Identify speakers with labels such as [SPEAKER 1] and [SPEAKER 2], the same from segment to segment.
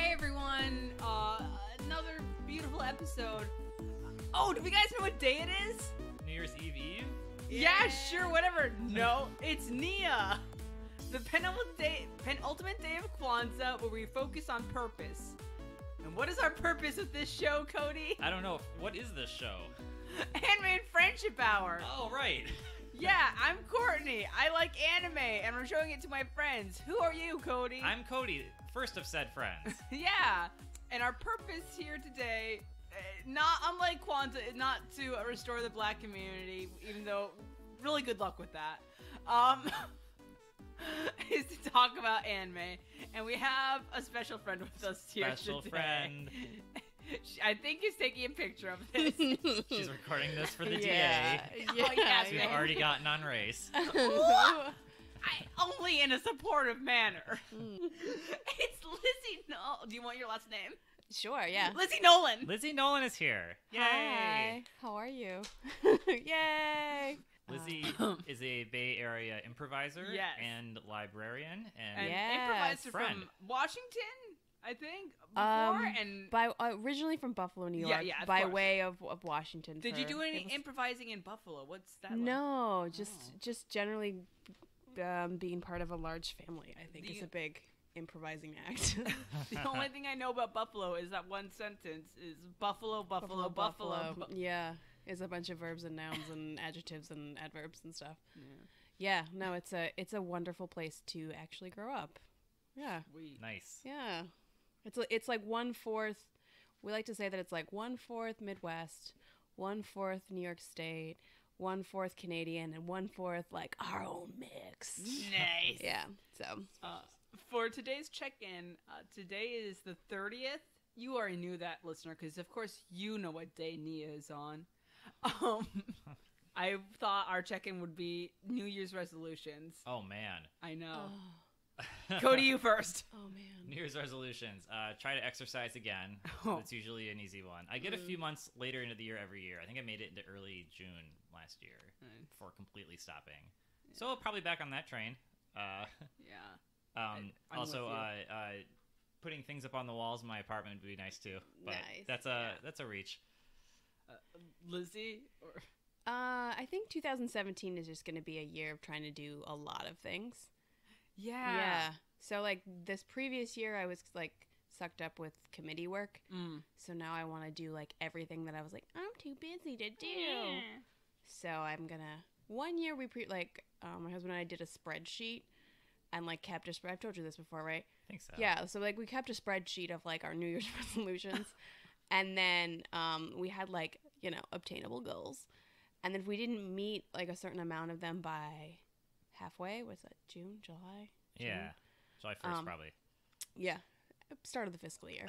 [SPEAKER 1] Hey everyone, another beautiful episode. Oh, do you guys know what day it is?
[SPEAKER 2] New Year's Eve?
[SPEAKER 1] Yeah, sure, whatever. No, it's Nia. The penultimate day of Kwanzaa, where we focus on purpose. And what is our purpose with this show, Cody?
[SPEAKER 2] I don't know. What is this show?
[SPEAKER 1] Anime and Friendship Hour.
[SPEAKER 2] Oh, right.
[SPEAKER 1] Yeah, I'm Courtney. I like anime, and I'm showing it to my friends. Who are you, Cody?
[SPEAKER 2] I'm Cody, first of said friends.
[SPEAKER 1] Yeah, and our purpose here today, not unlike Kwanzaa, is not to restore the black community, even though really good luck with that, is to talk about anime. And we have a special friend with us here today.
[SPEAKER 2] Special friend.
[SPEAKER 1] I think he's taking a picture of this.
[SPEAKER 2] She's recording this for the
[SPEAKER 3] Yeah.
[SPEAKER 2] DA.
[SPEAKER 1] Oh, yeah,
[SPEAKER 2] We've already gotten on race.
[SPEAKER 1] Only in a supportive manner. It's Lizzie Nolan. Do you want your last name?
[SPEAKER 3] Sure, yeah.
[SPEAKER 1] Lizzie Nolan.
[SPEAKER 2] Lizzie Nolan is here. Yay!
[SPEAKER 3] Hi, how are you? Yay!
[SPEAKER 2] Lizzie is a Bay Area improviser
[SPEAKER 1] Yes.
[SPEAKER 2] and librarian
[SPEAKER 1] And
[SPEAKER 3] Yes.
[SPEAKER 1] improviser
[SPEAKER 2] Friend.
[SPEAKER 1] from Washington, I think, before. And
[SPEAKER 3] Originally from Buffalo, New
[SPEAKER 1] Yeah,
[SPEAKER 3] York,
[SPEAKER 1] yeah, of
[SPEAKER 3] by
[SPEAKER 1] course.
[SPEAKER 3] way of Washington.
[SPEAKER 1] did you
[SPEAKER 3] for-
[SPEAKER 1] do any
[SPEAKER 3] it was-
[SPEAKER 1] improvising in Buffalo? What's that like?
[SPEAKER 3] No, just generally being part of a large family, I think,
[SPEAKER 1] Do
[SPEAKER 3] is
[SPEAKER 1] you-
[SPEAKER 3] a big improvising act.
[SPEAKER 1] The only thing I know about Buffalo is that one sentence is Buffalo, Buffalo, Buffalo.
[SPEAKER 3] Yeah, is a bunch of verbs and nouns and adjectives and adverbs and stuff. Yeah, no, it's a wonderful place to actually grow up. Yeah.
[SPEAKER 1] Sweet.
[SPEAKER 2] Nice.
[SPEAKER 3] Yeah. It's like 1/4. We like to say that it's like 1/4 Midwest, 1/4 New York State, 1/4 Canadian, and 1/4 like our own mix.
[SPEAKER 1] Nice.
[SPEAKER 3] Yeah. So
[SPEAKER 1] For today's check-in, today is the 30th. You already knew that, listener, because of course you know what day Nia is on. I thought our check-in would be New Year's resolutions.
[SPEAKER 2] Oh, man.
[SPEAKER 1] I know.
[SPEAKER 3] oh,
[SPEAKER 1] Cody, you first.
[SPEAKER 3] man.
[SPEAKER 2] New Year's resolutions. Try to exercise again.
[SPEAKER 1] Oh.
[SPEAKER 2] It's usually an easy one. I get a few months later into the year every year. I think I made it into early June last year
[SPEAKER 1] Nice.
[SPEAKER 2] before completely stopping. So I'll probably back on that train.
[SPEAKER 1] Yeah. I'm
[SPEAKER 2] Also,
[SPEAKER 1] with
[SPEAKER 2] putting things up on the walls in my apartment would be nice too. But
[SPEAKER 3] Nice,
[SPEAKER 2] that's a reach.
[SPEAKER 1] Lizzie? Or...
[SPEAKER 3] I think 2017 is just going to be a year of trying to do a lot of things.
[SPEAKER 1] Yeah.
[SPEAKER 3] So like this previous year, I was like sucked up with committee work. So now I want to do like everything that I was like, I'm too busy to do. So I'm gonna. One year we my husband and I did a spreadsheet, and like kept a spread. I've told you this before, right?
[SPEAKER 2] I think so.
[SPEAKER 3] Yeah. So like we kept a spreadsheet of like our New Year's resolutions, and then we had like obtainable goals, and then if we didn't meet like a certain amount of them by halfway, was that June, July?
[SPEAKER 2] Yeah. July 1st, probably.
[SPEAKER 3] Yeah, start of the fiscal year.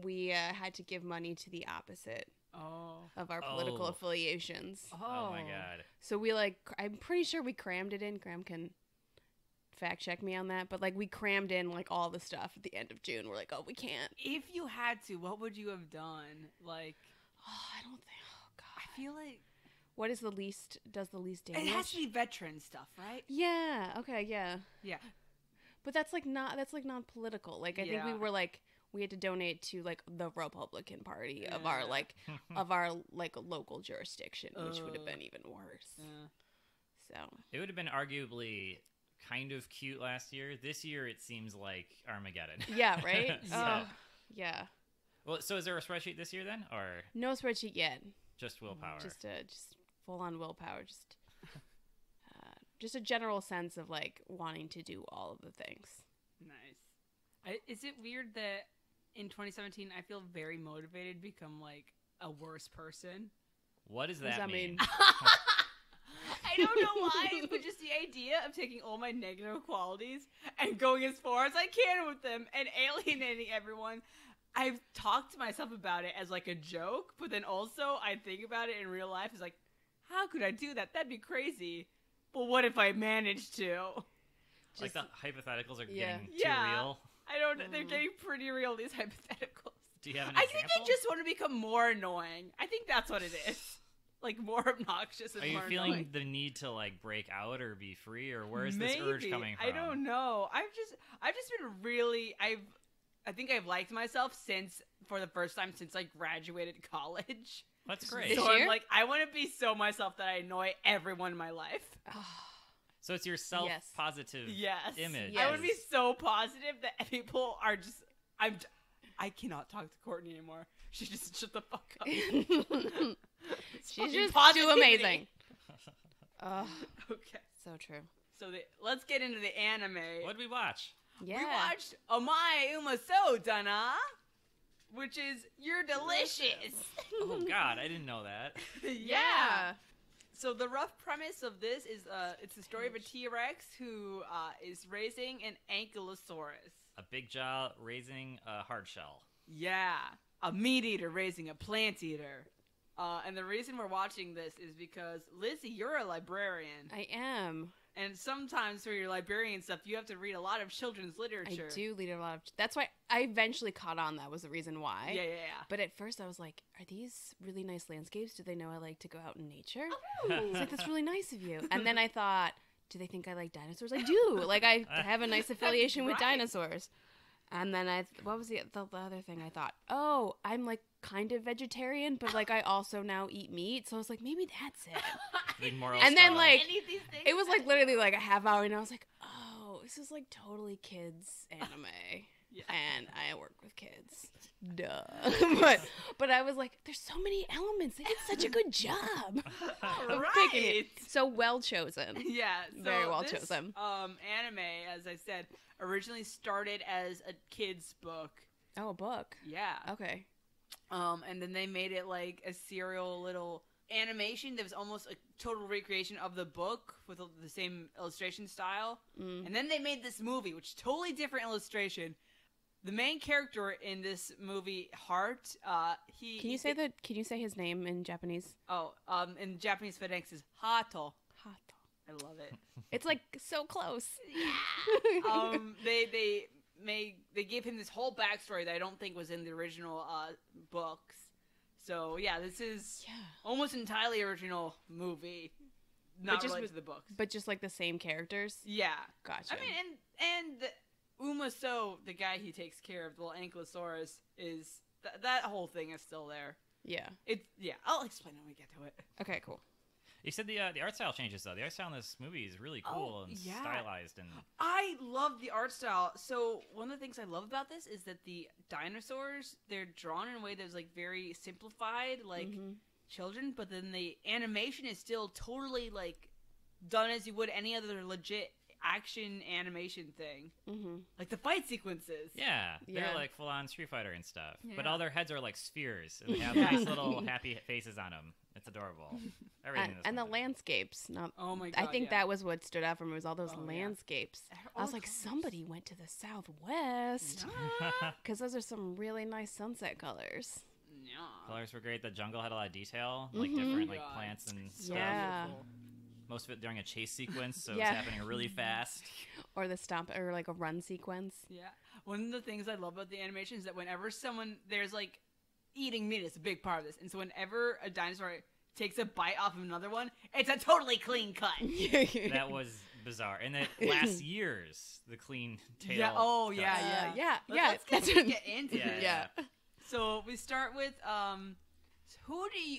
[SPEAKER 3] We had to give money to the opposite of our political affiliations.
[SPEAKER 2] Oh my god.
[SPEAKER 3] So we I'm pretty sure we crammed it in. Graham can fact check me on that, but like we crammed in like all the stuff at the end of June. We're like, oh, we can't.
[SPEAKER 1] If you had to, what would you have done? Like,
[SPEAKER 3] I don't think. Oh god.
[SPEAKER 1] I feel like
[SPEAKER 3] What is the least? Does the least damage?
[SPEAKER 1] it has to be veteran stuff, right?
[SPEAKER 3] Yeah. Okay. Yeah.
[SPEAKER 1] Yeah.
[SPEAKER 3] But that's like not political. Like I think we
[SPEAKER 1] Yeah.
[SPEAKER 3] were like we had to donate to like the Republican Party of
[SPEAKER 1] Yeah.
[SPEAKER 3] our like local jurisdiction, which would have been even worse.
[SPEAKER 1] Yeah.
[SPEAKER 3] So
[SPEAKER 2] It would have been arguably kind of cute last year. This year it seems like Armageddon.
[SPEAKER 3] yeah, right.
[SPEAKER 2] So-
[SPEAKER 3] Oh, yeah.
[SPEAKER 2] Well, so is there a spreadsheet this year then, or
[SPEAKER 3] No spreadsheet yet.
[SPEAKER 2] just willpower?
[SPEAKER 3] Just full on willpower. Just a general sense of like wanting to do all of the things.
[SPEAKER 1] Nice. Is it weird that in 2017 I feel very motivated to become like a worse person?
[SPEAKER 2] What does
[SPEAKER 3] What does
[SPEAKER 2] that
[SPEAKER 3] that
[SPEAKER 2] mean?
[SPEAKER 3] mean?
[SPEAKER 1] I don't know why, but just the idea of taking all my negative qualities and going as far as I can with them and alienating everyone. I've talked to myself about it as like a joke, but then also I think about it in real life. It's like, how could I do that? That'd be crazy. But what if I managed to?
[SPEAKER 2] Like the hypotheticals are
[SPEAKER 3] Yeah.
[SPEAKER 2] getting too
[SPEAKER 1] Yeah.
[SPEAKER 2] real.
[SPEAKER 1] I don't know. They're getting pretty real, these hypotheticals.
[SPEAKER 2] Do you have an
[SPEAKER 1] I
[SPEAKER 2] example?
[SPEAKER 1] think I just want to become more annoying. I think that's what it is. like more obnoxious and
[SPEAKER 2] Are you
[SPEAKER 1] more
[SPEAKER 2] feeling
[SPEAKER 1] annoying.
[SPEAKER 2] the need to like break out or be free, or where is
[SPEAKER 1] Maybe.
[SPEAKER 2] this urge coming from?
[SPEAKER 1] I don't know. I've just been really I think I've liked myself for the first time since I graduated college.
[SPEAKER 2] That's great.
[SPEAKER 3] This
[SPEAKER 1] So
[SPEAKER 3] year?
[SPEAKER 1] I'm like, I want to be so myself that I annoy everyone in my life.
[SPEAKER 2] So it's your self-positive
[SPEAKER 1] Yes.
[SPEAKER 2] image.
[SPEAKER 1] I would be so positive that people are just. I cannot talk to Courtney anymore. She just shut the fuck up.
[SPEAKER 3] She's
[SPEAKER 1] fucking
[SPEAKER 3] just too
[SPEAKER 1] positivity.
[SPEAKER 3] amazing.
[SPEAKER 1] Okay.
[SPEAKER 3] So true.
[SPEAKER 1] So let's get into the anime.
[SPEAKER 2] What did we watch?
[SPEAKER 3] Yeah.
[SPEAKER 1] We watched You Are Umasou, Dana, which is You're Delicious.
[SPEAKER 2] Oh God, I didn't know that.
[SPEAKER 3] Yeah.
[SPEAKER 1] So the rough premise of this is it's the story of a T-Rex who is raising an ankylosaurus.
[SPEAKER 2] A big jaw raising a hard shell.
[SPEAKER 1] Yeah, a meat eater raising a plant eater. And the reason we're watching this is because, Lizzie, you're a librarian.
[SPEAKER 3] I am.
[SPEAKER 1] And sometimes for your librarian stuff, you have to read a lot of children's literature.
[SPEAKER 3] I do lead a lot of. That's why I eventually caught on. That was the reason why.
[SPEAKER 1] Yeah.
[SPEAKER 3] But at first, I was like, "Are these really nice landscapes? Do they know I like to go out in nature?"
[SPEAKER 1] Ooh.
[SPEAKER 3] I was like, "That's really nice of you." And then I thought, "Do they think I like dinosaurs?" I do. Like I have a nice affiliation with
[SPEAKER 1] right.
[SPEAKER 3] dinosaurs. And then what was the other thing I thought? Oh, I'm like kind of vegetarian, but like I also now eat meat. So I was like, maybe that's it.
[SPEAKER 2] Big moral
[SPEAKER 3] And then,
[SPEAKER 2] struggle.
[SPEAKER 3] like,
[SPEAKER 1] Any of these things?
[SPEAKER 3] It was like literally like a half hour, and I was like, oh, this is like totally kids anime.
[SPEAKER 1] Yeah.
[SPEAKER 3] And I work with kids. Duh. but I was like, there's so many elements. They did such a good job of picking it. So well chosen.
[SPEAKER 1] Yeah, so
[SPEAKER 3] Very well
[SPEAKER 1] this,
[SPEAKER 3] chosen.
[SPEAKER 1] Anime, as I said, originally started as a kid's book.
[SPEAKER 3] Oh, a book.
[SPEAKER 1] Yeah.
[SPEAKER 3] Okay.
[SPEAKER 1] And then they made it like a serial little animation that was almost a total recreation of the book with the same illustration style. And then they made this movie, which is totally different illustration. The main character in this movie, Heart,
[SPEAKER 3] Can you say his name in Japanese?
[SPEAKER 1] In Japanese phonetic is Hato.
[SPEAKER 3] Hato.
[SPEAKER 1] I love it.
[SPEAKER 3] It's like so close.
[SPEAKER 1] Yeah. They gave him this whole backstory that I don't think was in the original books. So yeah, this is almost entirely original movie, not related to the books.
[SPEAKER 3] But just like the same characters.
[SPEAKER 1] Yeah,
[SPEAKER 3] Gotcha.
[SPEAKER 1] I mean, and the Umasou, the guy he takes care of, the little ankylosaurus, is that whole thing is still there.
[SPEAKER 3] Yeah.
[SPEAKER 1] I'll explain when we get to it.
[SPEAKER 3] Okay. Cool.
[SPEAKER 2] You said the art style changes though. The art style in this movie is really cool and stylized, and
[SPEAKER 1] I love the art style. So one of the things I love about this is that the dinosaurs, they're drawn in a way that's like very simplified, like children, but then the animation is still totally like done as you would any other legit action animation thing. Like the fight sequences.
[SPEAKER 2] yeah, they're like full on Street Fighter and stuff. But
[SPEAKER 1] Yeah.
[SPEAKER 2] all their heads are like spheres, and they have nice little happy faces on them. It's adorable. Everything.
[SPEAKER 3] And the landscapes.
[SPEAKER 1] Oh my god!
[SPEAKER 3] I think
[SPEAKER 1] yeah.
[SPEAKER 3] that was what stood out for me was all those
[SPEAKER 1] Oh, yeah.
[SPEAKER 3] landscapes.
[SPEAKER 1] All
[SPEAKER 3] I was
[SPEAKER 1] the
[SPEAKER 3] like,
[SPEAKER 1] colors.
[SPEAKER 3] somebody went to the Southwest because those are some really nice sunset colors.
[SPEAKER 1] Yeah.
[SPEAKER 2] colors were great. The jungle had a lot of detail, like different like
[SPEAKER 1] God.
[SPEAKER 2] plants and stuff.
[SPEAKER 3] Yeah.
[SPEAKER 2] Most of it during a chase sequence, so
[SPEAKER 3] Yeah.
[SPEAKER 2] it's happening really fast.
[SPEAKER 3] Or the stomp, or like a run sequence.
[SPEAKER 1] Yeah. One of the things I love about the animation is that whenever there's like eating meat is a big part of this, and so whenever a dinosaur takes a bite off of another one, it's a totally clean cut.
[SPEAKER 2] That was bizarre. And it lasts years, the clean tail.
[SPEAKER 1] Yeah. Oh
[SPEAKER 2] cuts.
[SPEAKER 1] yeah.
[SPEAKER 3] Yeah.
[SPEAKER 1] Let's get into
[SPEAKER 2] Yeah.
[SPEAKER 1] it.
[SPEAKER 3] Yeah.
[SPEAKER 1] So we start with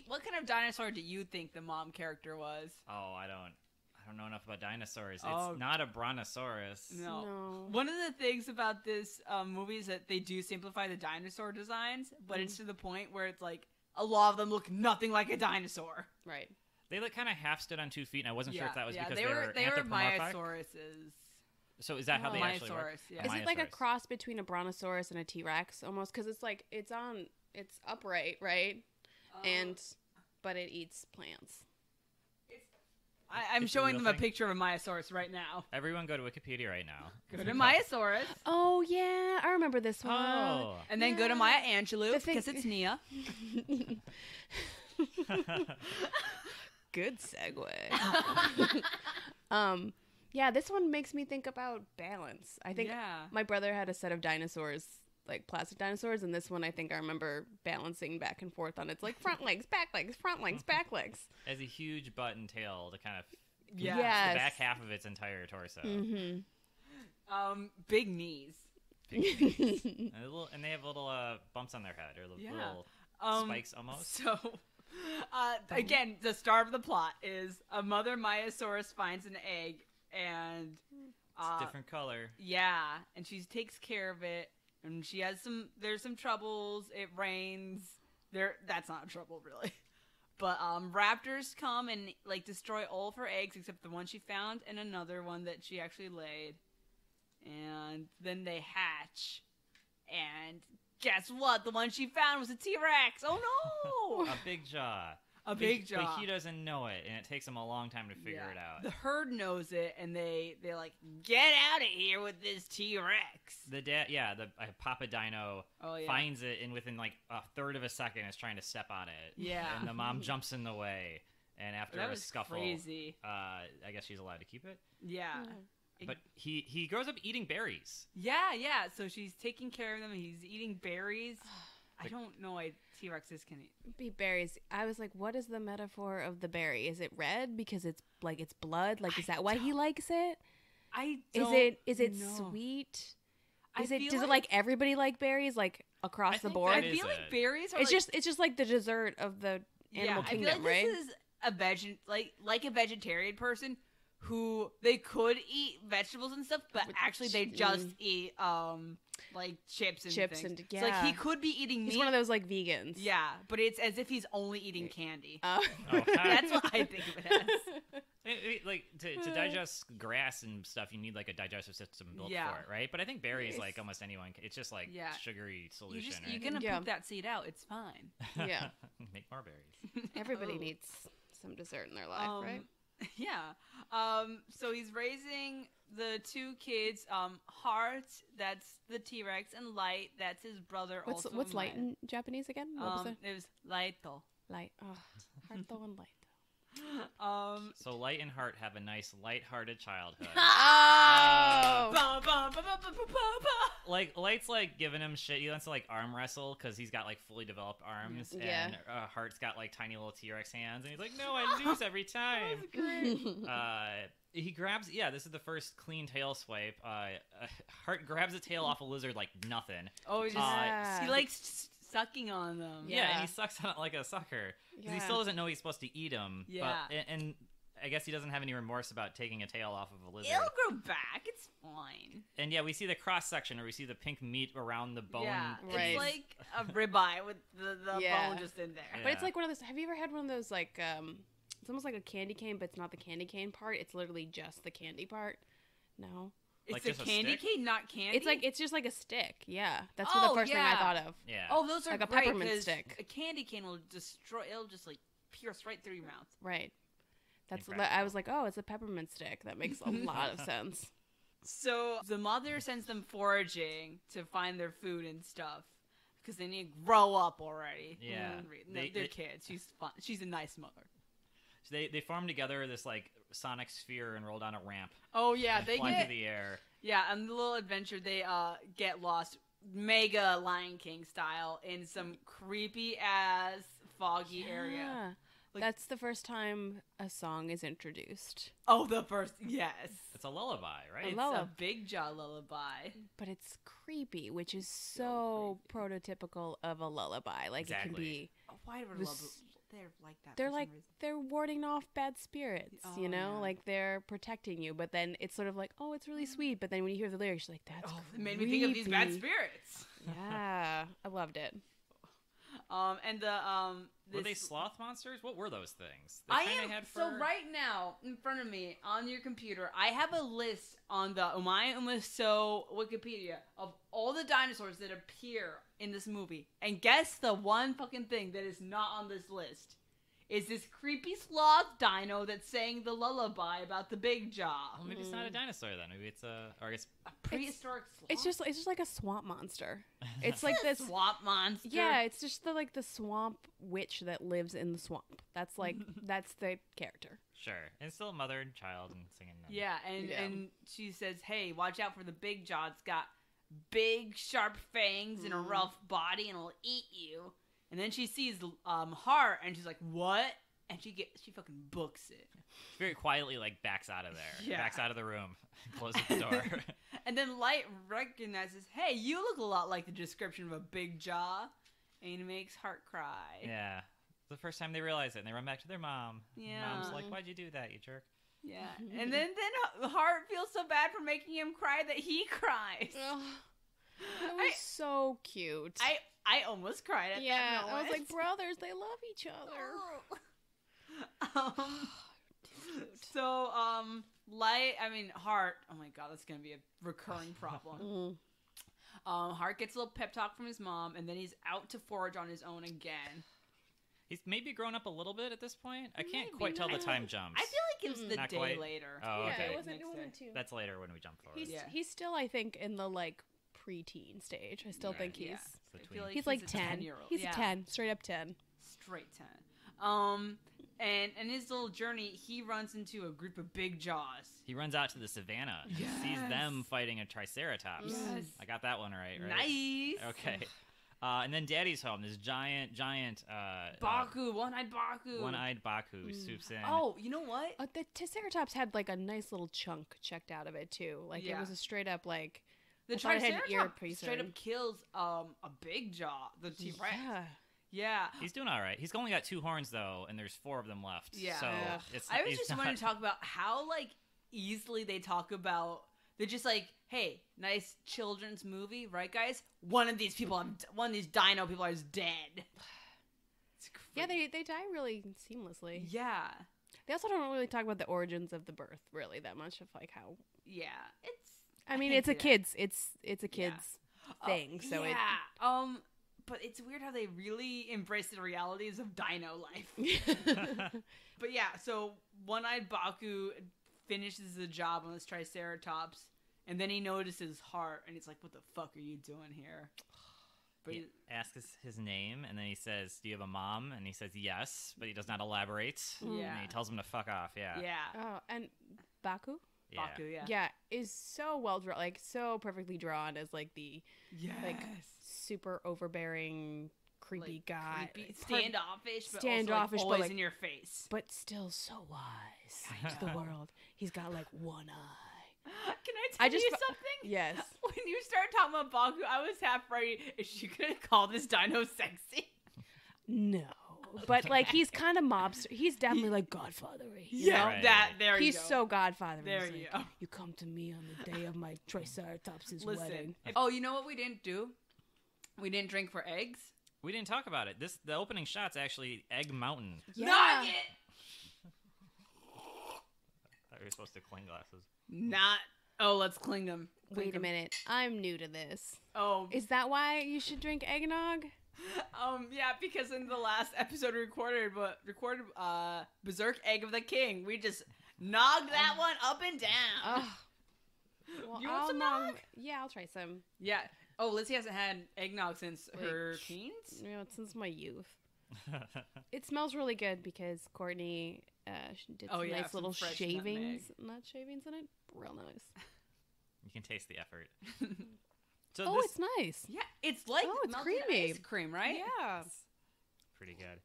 [SPEAKER 1] what kind of dinosaur do you think the mom character was?
[SPEAKER 2] Oh, I don't know enough about dinosaurs.
[SPEAKER 1] Oh.
[SPEAKER 2] It's not a brontosaurus.
[SPEAKER 3] No.
[SPEAKER 1] One of the things about this movie is that they do simplify the dinosaur designs, but it's to the point where it's like a lot of them look nothing like a dinosaur.
[SPEAKER 3] Right.
[SPEAKER 2] They look kind of half stood on 2 feet, and I wasn't sure if that was because
[SPEAKER 1] they were
[SPEAKER 2] anthropomorphic.
[SPEAKER 1] Myosauruses.
[SPEAKER 2] So is that how they actually work?
[SPEAKER 1] Myosaurus, yeah.
[SPEAKER 3] Is it like a
[SPEAKER 2] Myosaurus.
[SPEAKER 3] cross between a brontosaurus and a T-Rex almost? Because it's like it's upright, right? But it eats plants.
[SPEAKER 1] I'm
[SPEAKER 2] It's a
[SPEAKER 1] showing
[SPEAKER 2] real
[SPEAKER 1] them a
[SPEAKER 2] thing?
[SPEAKER 1] picture of a Myosaurus right now.
[SPEAKER 2] Everyone go to Wikipedia right now.
[SPEAKER 1] Go to Myosaurus,
[SPEAKER 3] Oh yeah, I remember this one.
[SPEAKER 2] Oh.
[SPEAKER 1] and then go to Maya Angelou
[SPEAKER 3] The thing-
[SPEAKER 1] because it's Nia.
[SPEAKER 3] Good segue. Yeah, this one makes me think about balance. I think
[SPEAKER 1] Yeah.
[SPEAKER 3] my brother had a set of dinosaurs like plastic dinosaurs, and this one I think I remember balancing back and forth on. It's like front legs, back legs, front legs, back legs.
[SPEAKER 2] Has a huge butt and tail to kind of
[SPEAKER 1] Yeah.
[SPEAKER 3] Yes.
[SPEAKER 2] the back half of its entire torso.
[SPEAKER 3] Mm-hmm.
[SPEAKER 1] Big knees.
[SPEAKER 2] And they have little bumps on their head, or
[SPEAKER 1] Yeah.
[SPEAKER 2] little spikes almost.
[SPEAKER 1] So, again, the star of the plot is a mother Myosaurus finds an egg, and
[SPEAKER 2] It's a different color.
[SPEAKER 1] yeah, and she takes care of it, and there's some troubles. It rains. That's not a trouble really. But raptors come and like destroy all of her eggs except the one she found and another one that she actually laid. And then they hatch. And guess what? The one she found was a T-Rex. Oh no!
[SPEAKER 2] A big jaw.
[SPEAKER 1] A big jaw.
[SPEAKER 2] But he doesn't know it, and it takes him a long time to figure it out.
[SPEAKER 1] The herd knows it, and they're like, get out of here with this T-Rex.
[SPEAKER 2] The Papa Dino finds it, and within like a third of a second is trying to step on it.
[SPEAKER 1] Yeah.
[SPEAKER 2] And the mom jumps in the way, and after
[SPEAKER 1] That
[SPEAKER 2] a
[SPEAKER 1] was
[SPEAKER 2] scuffle,
[SPEAKER 1] crazy.
[SPEAKER 2] I guess she's allowed to keep it.
[SPEAKER 1] Yeah.
[SPEAKER 2] But he grows up eating berries.
[SPEAKER 1] Yeah. So she's taking care of them. He's eating berries. I don't know why T-Rexes can
[SPEAKER 3] Eat berries. I was like, what is the metaphor of the berry? Is it red because it's like it's blood? Like, is that why he likes it? Is it
[SPEAKER 1] know.
[SPEAKER 3] Sweet?
[SPEAKER 1] Does
[SPEAKER 3] Does it like everybody like berries like across the board?
[SPEAKER 1] I feel like berries are
[SPEAKER 3] it's just like the dessert of the animal kingdom,
[SPEAKER 1] I feel like
[SPEAKER 3] right?
[SPEAKER 1] This is a vegetarian person who they could eat vegetables and stuff, but actually they just eat like chips and things.
[SPEAKER 3] Yeah.
[SPEAKER 1] So, like he could be eating meat.
[SPEAKER 3] He's one of those like vegans.
[SPEAKER 1] Yeah, but it's as if he's only eating candy.
[SPEAKER 2] Oh,
[SPEAKER 1] That's what I think of it as.
[SPEAKER 2] Like to digest grass and stuff, you need like a digestive system built for it, right? But I think berries, like almost anyone, it's just like sugary solution.
[SPEAKER 1] You're gonna poop that seed out. It's fine.
[SPEAKER 3] Yeah,
[SPEAKER 2] make more berries.
[SPEAKER 3] Everybody needs some dessert in their life, right?
[SPEAKER 1] Yeah. So he's raising the two kids. Heart, that's the T-Rex, and Light, that's his brother.
[SPEAKER 3] What's Light in Japanese again? What was it?
[SPEAKER 1] It was Laito.
[SPEAKER 3] Light. Oh, Harto and Light.
[SPEAKER 2] So Light and Heart have a nice light-hearted childhood. Like Light's like giving him shit. He wants to like arm wrestle because he's got like fully developed arms, and Heart's got like tiny little T-Rex hands, and he's like, "No, I lose every time." He grabs. Yeah, this is the first clean tail swipe. Heart grabs a tail off a lizard like nothing.
[SPEAKER 1] Oh, he likes sucking on them.
[SPEAKER 2] Yeah, and he sucks on it like a sucker because he still doesn't know he's supposed to eat them.
[SPEAKER 1] Yeah,
[SPEAKER 2] and I guess he doesn't have any remorse about taking a tail off of a lizard.
[SPEAKER 1] It'll grow back. It's fine.
[SPEAKER 2] And yeah, we see the cross section, or we see the pink meat around the bone.
[SPEAKER 1] Yeah,
[SPEAKER 3] right.
[SPEAKER 1] It's like a ribeye with the bone just in there.
[SPEAKER 2] Yeah.
[SPEAKER 3] But it's like one of those. Have you ever had one of those like? It's almost like a candy cane, but it's not the candy cane part. It's literally just the candy part. No.
[SPEAKER 1] It's
[SPEAKER 2] like
[SPEAKER 1] a candy cane, not candy.
[SPEAKER 3] It's just like a stick. Yeah, that's the first thing I thought of.
[SPEAKER 2] Yeah.
[SPEAKER 1] Oh, those are
[SPEAKER 3] like a
[SPEAKER 1] great,
[SPEAKER 3] peppermint stick.
[SPEAKER 1] A candy cane will destroy. It'll just like pierce right through your mouth.
[SPEAKER 3] Right. That's what I was like. Oh, it's a peppermint stick. That makes a lot of sense.
[SPEAKER 1] So the mother sends them foraging to find their food and stuff because they need to grow up already.
[SPEAKER 2] Yeah,
[SPEAKER 1] they're kids. She's fun. She's a nice mother.
[SPEAKER 2] So they form together this like sonic sphere and roll down a ramp.
[SPEAKER 1] Oh yeah, they
[SPEAKER 2] fly
[SPEAKER 1] get
[SPEAKER 2] through the air. Yeah,
[SPEAKER 1] on the little adventure they get lost, mega Lion King style, in some creepy ass foggy area.
[SPEAKER 3] Like, that's the first time a song is introduced.
[SPEAKER 1] Oh, the first, yes.
[SPEAKER 2] It's a lullaby, right?
[SPEAKER 1] It's a big jaw lullaby.
[SPEAKER 3] But it's creepy, which is so prototypical of a lullaby. Like
[SPEAKER 2] exactly.
[SPEAKER 3] It can be.
[SPEAKER 1] Why would they're like that?
[SPEAKER 3] They're like they're warding off bad spirits, you know, like they're protecting you. But then it's sort of like, oh, it's really sweet. But then when you hear the lyrics, you're like, that's
[SPEAKER 1] it made me think of these bad spirits.
[SPEAKER 3] Yeah, I loved it.
[SPEAKER 1] And
[SPEAKER 2] were they sloth monsters? What were those things?
[SPEAKER 1] So right now in front of me on your computer, I have a list on the You Are Umasou Wikipedia of all the dinosaurs that appear in this movie. And guess the one fucking thing that is not on this list is this creepy sloth dino that sang the lullaby about the big jaw.
[SPEAKER 2] Well, maybe it's not a dinosaur then. Maybe it's a
[SPEAKER 1] prehistoric sloth.
[SPEAKER 3] It's just like a swamp monster. It's like this
[SPEAKER 1] swamp monster.
[SPEAKER 3] Yeah, it's just the swamp witch that lives in the swamp. That's like that's the character.
[SPEAKER 2] Sure, and still a mother and child and singing.
[SPEAKER 1] Yeah, and she says, "Hey, watch out for the big jaw. It's got big, sharp fangs and a rough body, and it'll eat you. And then she sees Heart, and she's like, what? And she fucking books it.
[SPEAKER 2] She very quietly, like, backs out of there.
[SPEAKER 1] Yeah.
[SPEAKER 2] Backs out of the room. Closes the door.
[SPEAKER 1] And then Light recognizes, hey, you look a lot like the description of a big jaw. And it makes Heart cry.
[SPEAKER 2] Yeah. It's the first time they realize it, and they run back to their mom.
[SPEAKER 1] Yeah.
[SPEAKER 2] Mom's like, why'd you do that, you jerk?
[SPEAKER 1] Yeah. And then Heart feels so bad for making him cry that he cries.
[SPEAKER 3] That was so cute.
[SPEAKER 1] I almost cried at that moment.
[SPEAKER 3] I was like, brothers, they love each other.
[SPEAKER 1] So, Heart, oh my god, that's gonna be a recurring problem. Heart gets a little pep talk from his mom, and then he's out to forage on his own again.
[SPEAKER 2] He's maybe grown up a little bit at this point. I can't quite tell the time jumps.
[SPEAKER 1] I feel like it was the
[SPEAKER 2] Not
[SPEAKER 1] day
[SPEAKER 2] quite.
[SPEAKER 1] later.
[SPEAKER 2] Oh, okay.
[SPEAKER 3] It wasn't too.
[SPEAKER 2] That's later when we jump forward.
[SPEAKER 3] He's still, I think, in the, like, preteen stage. I still think he's...
[SPEAKER 1] I feel
[SPEAKER 3] he's like 10.
[SPEAKER 1] 10-year-old.
[SPEAKER 3] He's a 10. Straight up 10.
[SPEAKER 1] Straight 10. And in his little journey, he runs into a group of big jaws.
[SPEAKER 2] He runs out to the savannah.
[SPEAKER 1] Yes.
[SPEAKER 2] He sees them fighting a triceratops.
[SPEAKER 1] Yes.
[SPEAKER 2] I got that one right?
[SPEAKER 1] Nice.
[SPEAKER 2] Okay. And then Daddy's home. This giant
[SPEAKER 1] Baku, one-eyed Baku.
[SPEAKER 2] One-eyed Baku swoops in.
[SPEAKER 1] Oh, you know what?
[SPEAKER 3] The Triceratops had, like, a nice little chunk checked out of it, too. Like, it was a straight up, like...
[SPEAKER 1] The Triceratops straight up kills a big jaw, the T-Rex. Yeah.
[SPEAKER 2] He's doing all right. He's only got 2 horns, though, and there's 4 of them left.
[SPEAKER 1] Yeah.
[SPEAKER 2] So
[SPEAKER 1] I was just wanting to talk about how, like, easily they talk about... They're just like, hey, nice children's movie, right, guys? One of these dino people is dead.
[SPEAKER 3] Yeah, they die really seamlessly.
[SPEAKER 1] Yeah.
[SPEAKER 3] They also don't really talk about the origins of the birth, really, that much of, like, how...
[SPEAKER 1] Yeah,
[SPEAKER 3] it's a kid's thing, so it...
[SPEAKER 1] But it's weird how they really embrace the realities of dino life. But yeah, so One-Eyed Baku finishes the job on this Triceratops, and then he notices Heart, and he's like, what the fuck are you doing here? But
[SPEAKER 2] he asks his name, and then he says, do you have a mom? And he says yes, but he does not elaborate.
[SPEAKER 1] Yeah.
[SPEAKER 2] And he tells him to fuck off, yeah.
[SPEAKER 3] Oh, and Baku?
[SPEAKER 2] Yeah.
[SPEAKER 1] Baku, yeah.
[SPEAKER 3] Yeah, is so well drawn, like, so perfectly drawn as, like, the, like, super overbearing, creepy guy.
[SPEAKER 1] Creepy, standoffish, but also, like, always in your face.
[SPEAKER 3] But still so wise to the world. He's got, like, one eye.
[SPEAKER 1] Can I tell you something?
[SPEAKER 3] Yes.
[SPEAKER 1] When you started talking about Baku, I was half ready. Is she going to call this dino sexy?
[SPEAKER 3] No. But, like, he's kind of mobster. He's definitely, like, Godfather-y.
[SPEAKER 1] Yeah,
[SPEAKER 2] right.
[SPEAKER 1] there you go.
[SPEAKER 3] He's so Godfather-y.
[SPEAKER 1] There
[SPEAKER 3] you
[SPEAKER 1] go.
[SPEAKER 3] You come to me on the day of my Triceratops' wedding.
[SPEAKER 1] You know what we didn't do? We didn't drink for eggs.
[SPEAKER 2] We didn't talk about it. The opening shot's actually Egg Mountain.
[SPEAKER 3] Yeah.
[SPEAKER 1] Nugget!
[SPEAKER 2] I thought we were supposed to cling glasses.
[SPEAKER 1] Not. Oh, let's cling them.
[SPEAKER 3] Wait a minute. I'm new to this.
[SPEAKER 1] Oh.
[SPEAKER 3] Is that why you should drink eggnog?
[SPEAKER 1] Yeah, because in the last episode we recorded Berserk Egg of the King. We just knocked that one up and down.
[SPEAKER 3] Well,
[SPEAKER 1] You want some nog?
[SPEAKER 3] Yeah, I'll try some.
[SPEAKER 1] Yeah. Oh, Lizzie hasn't had eggnog since her teens?
[SPEAKER 3] Since my youth. It smells really good because Courtney did some nice little shavings. Not shavings in it. Real nice.
[SPEAKER 2] You can taste the effort.
[SPEAKER 3] So it's nice.
[SPEAKER 1] Yeah, it's like
[SPEAKER 3] it's creamy.
[SPEAKER 1] ice cream, right?
[SPEAKER 3] Yeah.
[SPEAKER 2] Pretty good.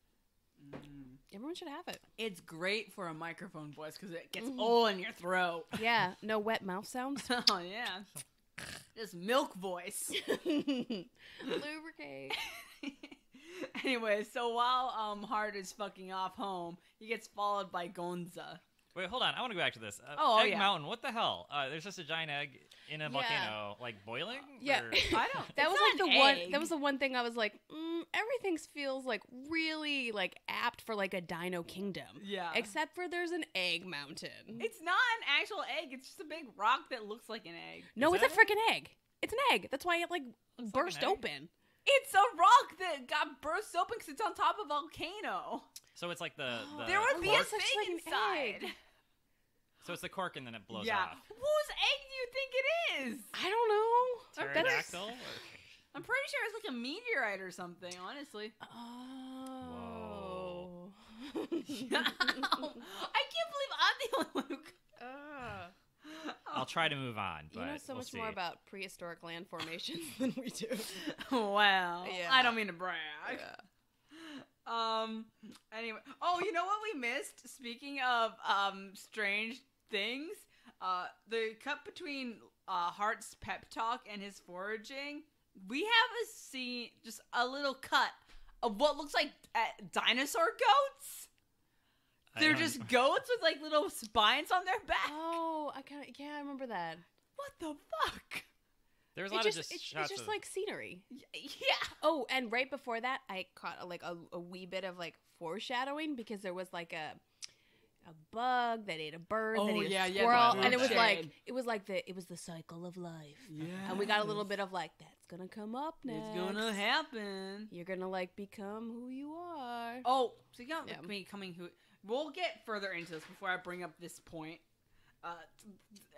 [SPEAKER 3] Everyone should have it.
[SPEAKER 1] It's great for a microphone voice because it gets all in your throat.
[SPEAKER 3] Yeah, no wet mouth sounds.
[SPEAKER 1] Oh, yeah. Just milk voice.
[SPEAKER 3] Lubricate.
[SPEAKER 1] Anyway, so while Heart is fucking off home, he gets followed by Gonza.
[SPEAKER 2] Wait, hold on. I want to go back to this. Egg Mountain, what the hell? There's just a giant egg in a volcano, like, boiling?
[SPEAKER 3] Yeah.
[SPEAKER 2] Or...
[SPEAKER 1] I don't...
[SPEAKER 3] That was like the one. That was the one thing I was like, everything feels like really like apt for like a dino kingdom.
[SPEAKER 1] Yeah.
[SPEAKER 3] Except for there's an egg mountain.
[SPEAKER 1] It's not an actual egg. It's just a big rock that looks like an egg.
[SPEAKER 3] No, it's a freaking egg. It's an egg. That's why it like burst open.
[SPEAKER 1] It's a rock that got burst open because it's on top of a volcano.
[SPEAKER 2] So it's like the
[SPEAKER 1] there would be a
[SPEAKER 3] cork?
[SPEAKER 1] thing inside.
[SPEAKER 3] Egg.
[SPEAKER 2] So it's the cork and then it blows
[SPEAKER 1] yeah.
[SPEAKER 2] off.
[SPEAKER 1] Whose egg do you think it is?
[SPEAKER 3] I don't know.
[SPEAKER 2] Pterodactyl?
[SPEAKER 1] I'm pretty sure it's like a meteorite or something, honestly.
[SPEAKER 3] Oh.
[SPEAKER 1] I can't believe I'm the only one who...
[SPEAKER 2] I'll try to move on. But
[SPEAKER 3] you know so
[SPEAKER 2] we'll
[SPEAKER 3] much
[SPEAKER 2] see.
[SPEAKER 3] more about prehistoric land formations than we do.
[SPEAKER 1] Well,
[SPEAKER 3] Yeah.
[SPEAKER 1] I don't mean to brag.
[SPEAKER 3] Yeah.
[SPEAKER 1] Anyway. Oh, you know what we missed? Speaking of strange things, the cut between Hart's pep talk and his foraging, we have just a little cut of what looks like dinosaur goats. They're just goats with like little spines on their back.
[SPEAKER 3] Oh, I remember that.
[SPEAKER 1] What the fuck?
[SPEAKER 2] There's a lot of
[SPEAKER 3] it's
[SPEAKER 2] shots
[SPEAKER 3] just
[SPEAKER 2] of,
[SPEAKER 3] like scenery.
[SPEAKER 1] Yeah.
[SPEAKER 3] Oh, and right before that, I caught a wee bit of like foreshadowing because there was like a bug that ate a bird that ate a squirrel, and it was the cycle of life.
[SPEAKER 1] Yeah.
[SPEAKER 3] And we got a little bit of like that's gonna come up next.
[SPEAKER 1] It's gonna happen.
[SPEAKER 3] You're gonna like become who you are.
[SPEAKER 1] Oh, so you got becoming who. We'll get further into this before I bring up this point.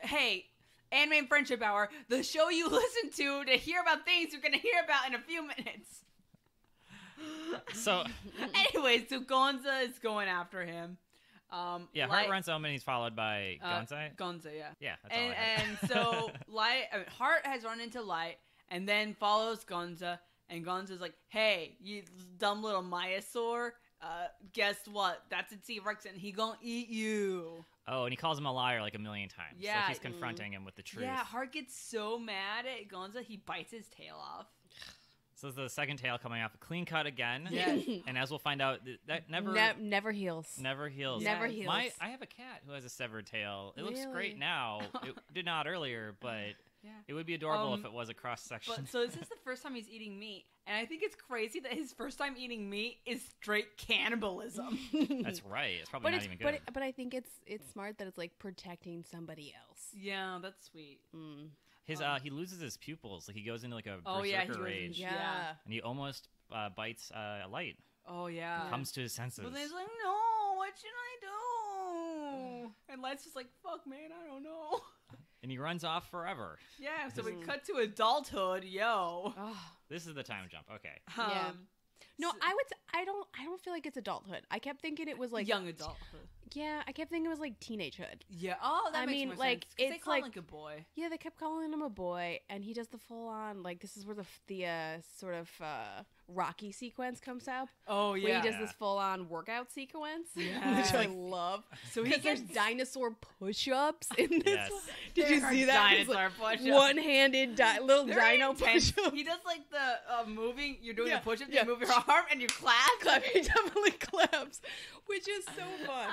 [SPEAKER 1] Hey, Anime and Friendship Hour, the show you listen to hear about things you're going to hear about in a few minutes.
[SPEAKER 2] So,
[SPEAKER 1] anyways, so Gonza is going after him.
[SPEAKER 2] Hart runs home and he's followed by Gonza.
[SPEAKER 1] Gonza, yeah.
[SPEAKER 2] Yeah, that's all I had.
[SPEAKER 1] And so Hart has run into Light and then follows Gonza, and Gonza's like, "Hey, you dumb little Myosaur. Guess what? That's a T-Rex and he gonna eat you."
[SPEAKER 2] Oh, and he calls him a liar like a million times.
[SPEAKER 1] Yeah.
[SPEAKER 2] So he's confronting him with the truth.
[SPEAKER 1] Yeah, Hart gets so mad at Gonza, he bites his tail off.
[SPEAKER 2] So this is the second tail coming off. A clean cut again.
[SPEAKER 1] Yes.
[SPEAKER 2] And as we'll find out, that never
[SPEAKER 3] heals.
[SPEAKER 2] Never heals.
[SPEAKER 3] Never heals.
[SPEAKER 2] I have a cat who has a severed tail. It looks
[SPEAKER 3] Really?
[SPEAKER 2] great now. It did not earlier, but it would be adorable if it was a cross section.
[SPEAKER 1] But so this is the first time he's eating meat, and I think it's crazy that his first time eating meat is straight cannibalism.
[SPEAKER 2] That's right. It's probably not even good.
[SPEAKER 3] But I think it's smart that it's like protecting somebody else.
[SPEAKER 1] Yeah, that's sweet.
[SPEAKER 2] He loses his pupils. Like he goes into like a berserker rage.
[SPEAKER 3] Yeah.
[SPEAKER 2] And he almost bites Light.
[SPEAKER 1] Oh yeah.
[SPEAKER 2] Comes to his senses.
[SPEAKER 1] But he's like, "No, what should I do?" And Light's just like, "Fuck, man, I don't know."
[SPEAKER 2] And he runs off forever.
[SPEAKER 1] Yeah, so we cut to adulthood, yo.
[SPEAKER 2] This is the time jump. Okay.
[SPEAKER 3] Yeah. No, I don't feel like it's adulthood. I kept thinking it was like
[SPEAKER 1] young adulthood.
[SPEAKER 3] Yeah, I kept thinking it was like teenagehood.
[SPEAKER 1] Yeah. Oh, that makes more
[SPEAKER 3] like
[SPEAKER 1] sense.
[SPEAKER 3] it's
[SPEAKER 1] they call
[SPEAKER 3] like
[SPEAKER 1] him like a boy.
[SPEAKER 3] Yeah, they kept calling him a boy, and he does the full on like this is where the sort of Rocky sequence comes out.
[SPEAKER 1] Oh yeah.
[SPEAKER 3] Where he does this full on workout sequence, which I love. So there's dinosaur push-ups in this.
[SPEAKER 2] Yes.
[SPEAKER 3] One. Did you see that?
[SPEAKER 1] Dinosaur push-ups.
[SPEAKER 3] One-handed little dino push-ups.
[SPEAKER 1] He does like the moving. You're doing the push-ups. You move your arm and you clap.
[SPEAKER 3] He definitely claps, which is so fun.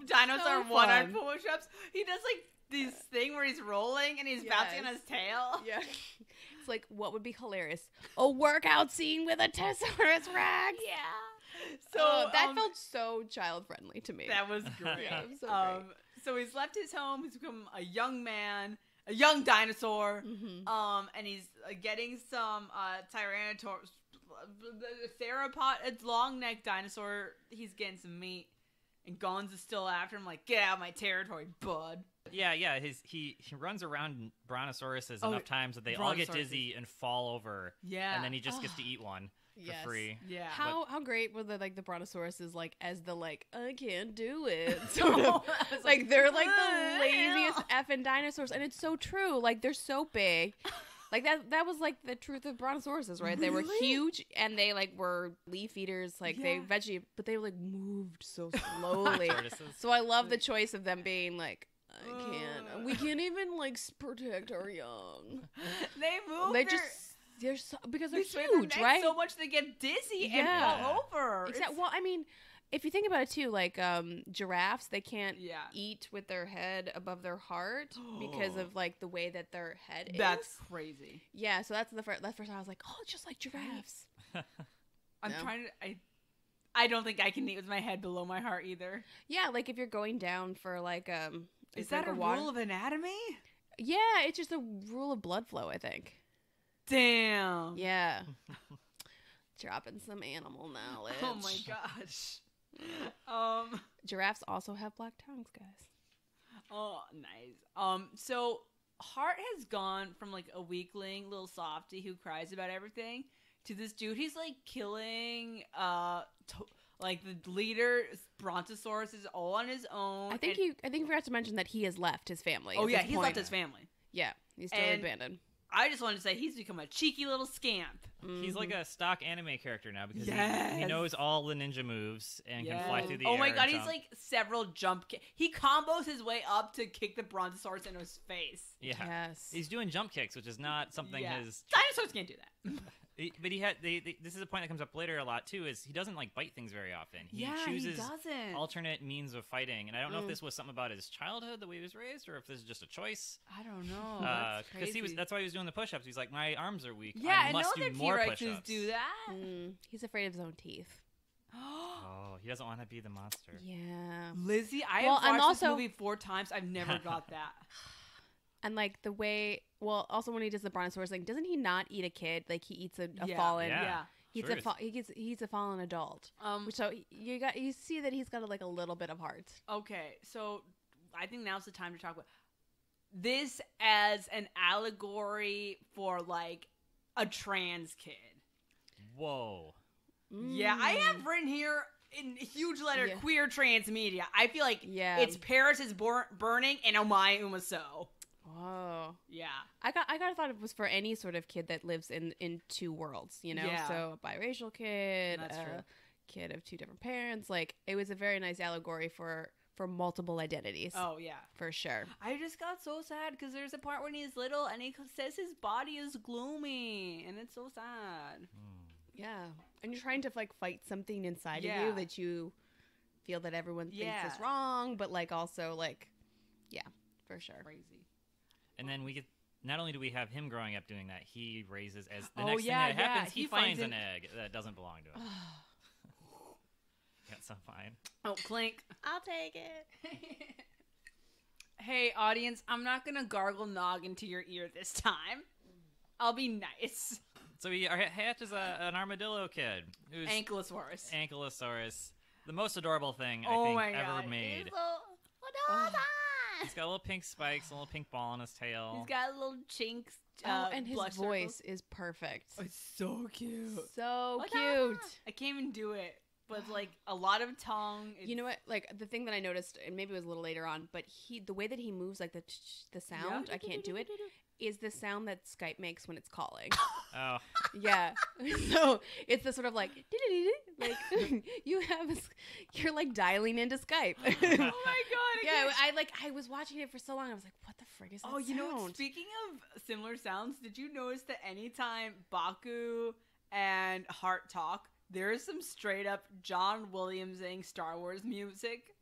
[SPEAKER 1] Dinosaur one-arm push-ups. He does like this thing where he's rolling and he's bouncing on his tail.
[SPEAKER 3] Yeah. It's like, what would be hilarious? A workout scene with a Tessaurus Rex.
[SPEAKER 1] Yeah. So
[SPEAKER 3] that felt so child-friendly to me.
[SPEAKER 1] That was great.
[SPEAKER 3] It was so great.
[SPEAKER 1] So he's left his home. He's become a young man, a young dinosaur. And he's getting some Tyrannosaurus, theropod, long-necked dinosaur. He's getting some meat. And Gonza's still after him, like, "Get out of my territory, bud."
[SPEAKER 2] Yeah. He runs around brontosauruses enough times that they all get dizzy and fall over. Yeah. And then he just gets to eat one for free.
[SPEAKER 1] Yeah.
[SPEAKER 3] How great were the brontosauruses like as the like I can't do it sort of like they're like the laziest effing dinosaurs, and it's so true. Like they're so big. Like that was like the truth of brontosauruses, right? They were huge and they like were leaf eaters, like they but they like moved so slowly. So I love the choice of them being like, we can't even like protect our young.
[SPEAKER 1] They move.
[SPEAKER 3] Because they're huge, right?
[SPEAKER 1] So much they get dizzy and fall over.
[SPEAKER 3] Exactly. Well, I mean, if you think about it too, like giraffes, they can't eat with their head above their heart because of like the way that their head is.
[SPEAKER 1] That's crazy.
[SPEAKER 3] Yeah, so that's the first time I was like, oh, it's just like giraffes.
[SPEAKER 1] I don't think I can eat with my head below my heart either.
[SPEAKER 3] Yeah, like if you're going down for like
[SPEAKER 1] is that like a rule of anatomy?
[SPEAKER 3] Yeah, it's just a rule of blood flow, I think.
[SPEAKER 1] Damn.
[SPEAKER 3] Yeah. Dropping some animal knowledge.
[SPEAKER 1] Oh my gosh.
[SPEAKER 3] Giraffes also have black tongues, guys.
[SPEAKER 1] Oh, nice. So Hart has gone from like a weakling, little softy who cries about everything, to this dude. He's like killing Like the leader, Brontosaurus, is all on his own.
[SPEAKER 3] I think you forgot to mention that he has left his family.
[SPEAKER 1] Oh yeah, he's left his family.
[SPEAKER 3] Yeah, he's totally abandoned.
[SPEAKER 1] I just wanted to say he's become a cheeky little scamp.
[SPEAKER 2] He's like a stock anime character now because he knows all the ninja moves and can fly through the air.
[SPEAKER 1] Oh my god, he's like several jump he combos his way up to kick the Brontosaurus into his face.
[SPEAKER 2] Yeah.
[SPEAKER 3] Yes.
[SPEAKER 2] He's doing jump kicks, which is not something his...
[SPEAKER 1] Dinosaurs can't do that.
[SPEAKER 2] But this is a point that comes up later a lot too, is he doesn't like bite things very often. He chooses alternate means of fighting, and I don't know if this was something about his childhood, the way he was raised, or if this is just a choice.
[SPEAKER 1] I don't know.
[SPEAKER 2] Because that's why he was doing the push-ups. He's like, my arms are weak.
[SPEAKER 1] Yeah,
[SPEAKER 2] I must do more
[SPEAKER 1] T-Rexes do that.
[SPEAKER 3] He's afraid of his own teeth.
[SPEAKER 2] Oh, he doesn't want to be the monster.
[SPEAKER 3] Yeah.
[SPEAKER 1] Lizzie, I have watched this movie 4 times. I've never got that.
[SPEAKER 3] And like the way, also when he does the Brontosaurus thing, doesn't he not eat a kid? Like he eats a fallen.
[SPEAKER 2] Yeah.
[SPEAKER 3] He eats a fallen adult. So you see that he's got a little bit of heart.
[SPEAKER 1] Okay, so I think now's the time to talk about this as an allegory for like a trans kid.
[SPEAKER 2] Whoa.
[SPEAKER 1] Yeah, I have written here in huge letter queer trans media. I feel like it's Paris is burning and You Are Umasou.
[SPEAKER 3] Oh.
[SPEAKER 1] Yeah.
[SPEAKER 3] I got thought it was for any sort of kid that lives in 2 worlds, you know?
[SPEAKER 1] Yeah.
[SPEAKER 3] So a biracial kid,
[SPEAKER 1] That's true.
[SPEAKER 3] Kid of 2 different parents. Like it was a very nice allegory for multiple identities.
[SPEAKER 1] Oh, yeah.
[SPEAKER 3] For sure.
[SPEAKER 1] I just got so sad because there's a part when he's little and he says his body is gloomy and it's so sad.
[SPEAKER 3] Yeah. And you're trying to fight something inside of you that you feel that everyone thinks is wrong, but also for sure.
[SPEAKER 1] Crazy.
[SPEAKER 2] And then we get, not only do we have him growing up doing that, he raises, as the next thing that happens, he finds an egg that doesn't belong to him. That's so fine.
[SPEAKER 1] Oh, clink.
[SPEAKER 3] I'll take it.
[SPEAKER 1] Hey, audience, I'm not going to gargle nog into your ear this time. I'll be nice.
[SPEAKER 2] So he hatches an armadillo kid. Who's Ankylosaurus. The most adorable thing I think ever made. He's got little pink spikes, a little pink ball on his tail.
[SPEAKER 1] He's got little chinks.
[SPEAKER 3] And his voice is perfect.
[SPEAKER 1] Oh, it's so cute.
[SPEAKER 3] So cute.
[SPEAKER 1] I can't even do it. But it's a lot of tongue.
[SPEAKER 3] You know what? The thing that I noticed, and maybe it was a little later on, but the way that he moves, the sound, I can't do it, is the sound that Skype makes when it's calling.
[SPEAKER 2] Oh.
[SPEAKER 3] Yeah. So it's the sort of you're dialing into Skype.
[SPEAKER 1] Oh my god.
[SPEAKER 3] Yeah, I was watching it for so long. I was like, what the frig is that sound?
[SPEAKER 1] You know, speaking of similar sounds, did you notice that anytime Baku and Hart talk, there is some straight up John Williams-ing Star Wars music?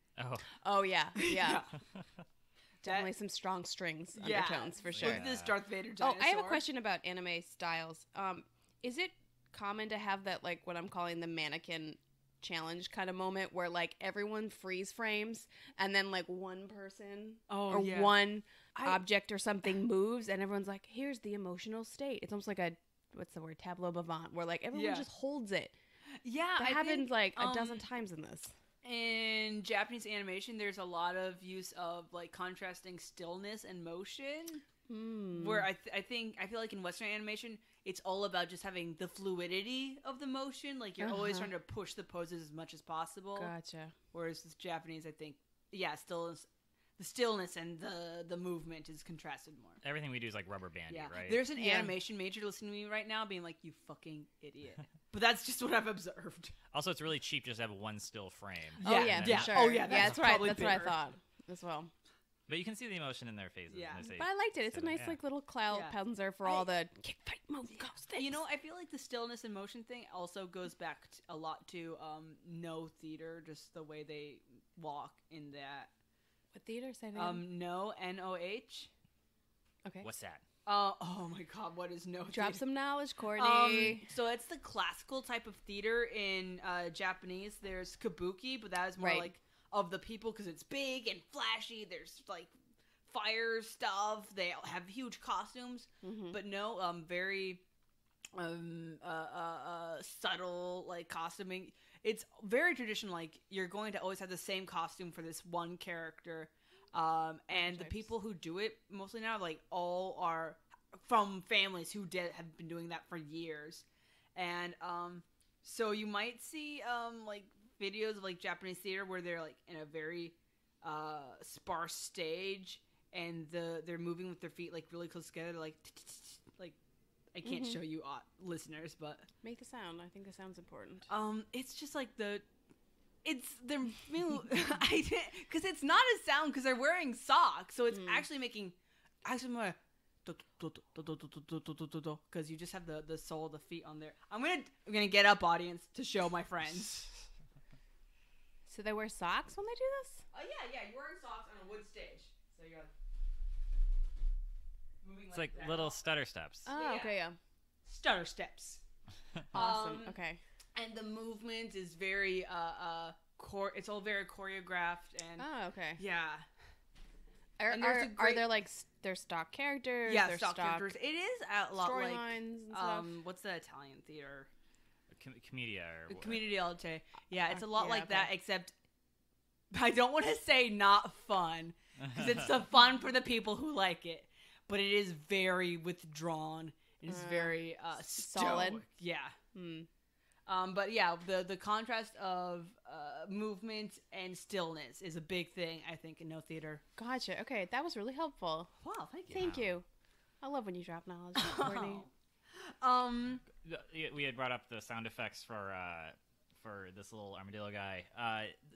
[SPEAKER 3] Oh yeah. Yeah. Definitely some strong strings, undertones, for sure.
[SPEAKER 1] Look at this Darth Vader dinosaur.
[SPEAKER 3] I have a question about anime styles. Is it common to have that, what I'm calling the mannequin challenge kind of moment where, everyone freeze frames and then, one person one object or something moves and everyone's like, here's the emotional state. It's almost like a, what's the word, tableau vivant, where, everyone just holds it.
[SPEAKER 1] Yeah.
[SPEAKER 3] That happens, a dozen times in this.
[SPEAKER 1] In Japanese animation, there's a lot of use of contrasting stillness and motion. Where I feel like in Western animation, it's all about just having the fluidity of the motion. You're always trying to push the poses as much as possible.
[SPEAKER 3] Gotcha.
[SPEAKER 1] Whereas with Japanese, I think, the stillness and the movement is contrasted more.
[SPEAKER 2] Everything we do is rubber bandy, right?
[SPEAKER 1] There's an animation major listening to me right now being like, you fucking idiot. But that's just what I've observed.
[SPEAKER 2] Also, it's really cheap just to have one still frame.
[SPEAKER 3] Yeah, for sure.
[SPEAKER 1] Oh, yeah,
[SPEAKER 3] that's right. That's what I thought as well.
[SPEAKER 2] But you can see the emotion in their faces.
[SPEAKER 1] Yeah.
[SPEAKER 3] But I liked it. It's a nice little cloud panzer for all the kick, fight, move, go, sticks.
[SPEAKER 1] You know, I feel like the stillness and motion thing also goes back a lot to No theater, just the way they walk in that.
[SPEAKER 3] What theater? Say that
[SPEAKER 1] No, N-O-H.
[SPEAKER 3] Okay.
[SPEAKER 2] What's that?
[SPEAKER 1] Oh my god, what is No
[SPEAKER 3] Drop
[SPEAKER 1] theater?
[SPEAKER 3] some knowledge, Courtney.
[SPEAKER 1] So it's the classical type of theater in Japanese. There's kabuki, but that is more of the people because it's big and flashy. There's fire stuff. They all have huge costumes, but no, very subtle costuming. It's very traditional. You're going to always have the same costume for this one character. And the people who do it mostly now, all are from families who have been doing that for years. And so you might see videos of like Japanese theater where they're like in a very sparse stage and they're moving with their feet like really close together, like I can't show you listeners, but
[SPEAKER 3] make the sound. I think the sound's important.
[SPEAKER 1] It's just like it's their because it's not a sound because they're wearing socks, so it's actually making more because you just have the sole of the feet on there. I'm gonna get up, audience, to show my friends.
[SPEAKER 3] So they wear socks when they do this?
[SPEAKER 1] Yeah, you're wearing socks on a wood stage, so you're moving.
[SPEAKER 2] It's like little stutter steps.
[SPEAKER 3] Oh, okay, yeah.
[SPEAKER 1] Stutter steps.
[SPEAKER 3] Awesome. Okay.
[SPEAKER 1] And the movement is very it's all very choreographed and
[SPEAKER 3] oh, okay.
[SPEAKER 1] Yeah.
[SPEAKER 3] Are there like their stock characters?
[SPEAKER 1] Yeah, stock characters. It is a lot like
[SPEAKER 3] storylines and stuff.
[SPEAKER 1] What's the Italian theater?
[SPEAKER 2] Commedia or
[SPEAKER 1] Commedia dell'arte. Yeah, it's a lot
[SPEAKER 3] yeah,
[SPEAKER 1] like
[SPEAKER 3] okay.
[SPEAKER 1] that, except I don't want to say not fun because it's the fun for the people who like it, but it is very withdrawn. It is very
[SPEAKER 3] solid.
[SPEAKER 1] stoic. Yeah. But yeah, the contrast of movement and stillness is a big thing, I think, in no theater.
[SPEAKER 3] Gotcha. Okay, that was really helpful.
[SPEAKER 1] Wow, thank you.
[SPEAKER 3] Thank you. I love when you drop knowledge, Courtney.
[SPEAKER 2] We had brought up the sound effects for this little armadillo guy.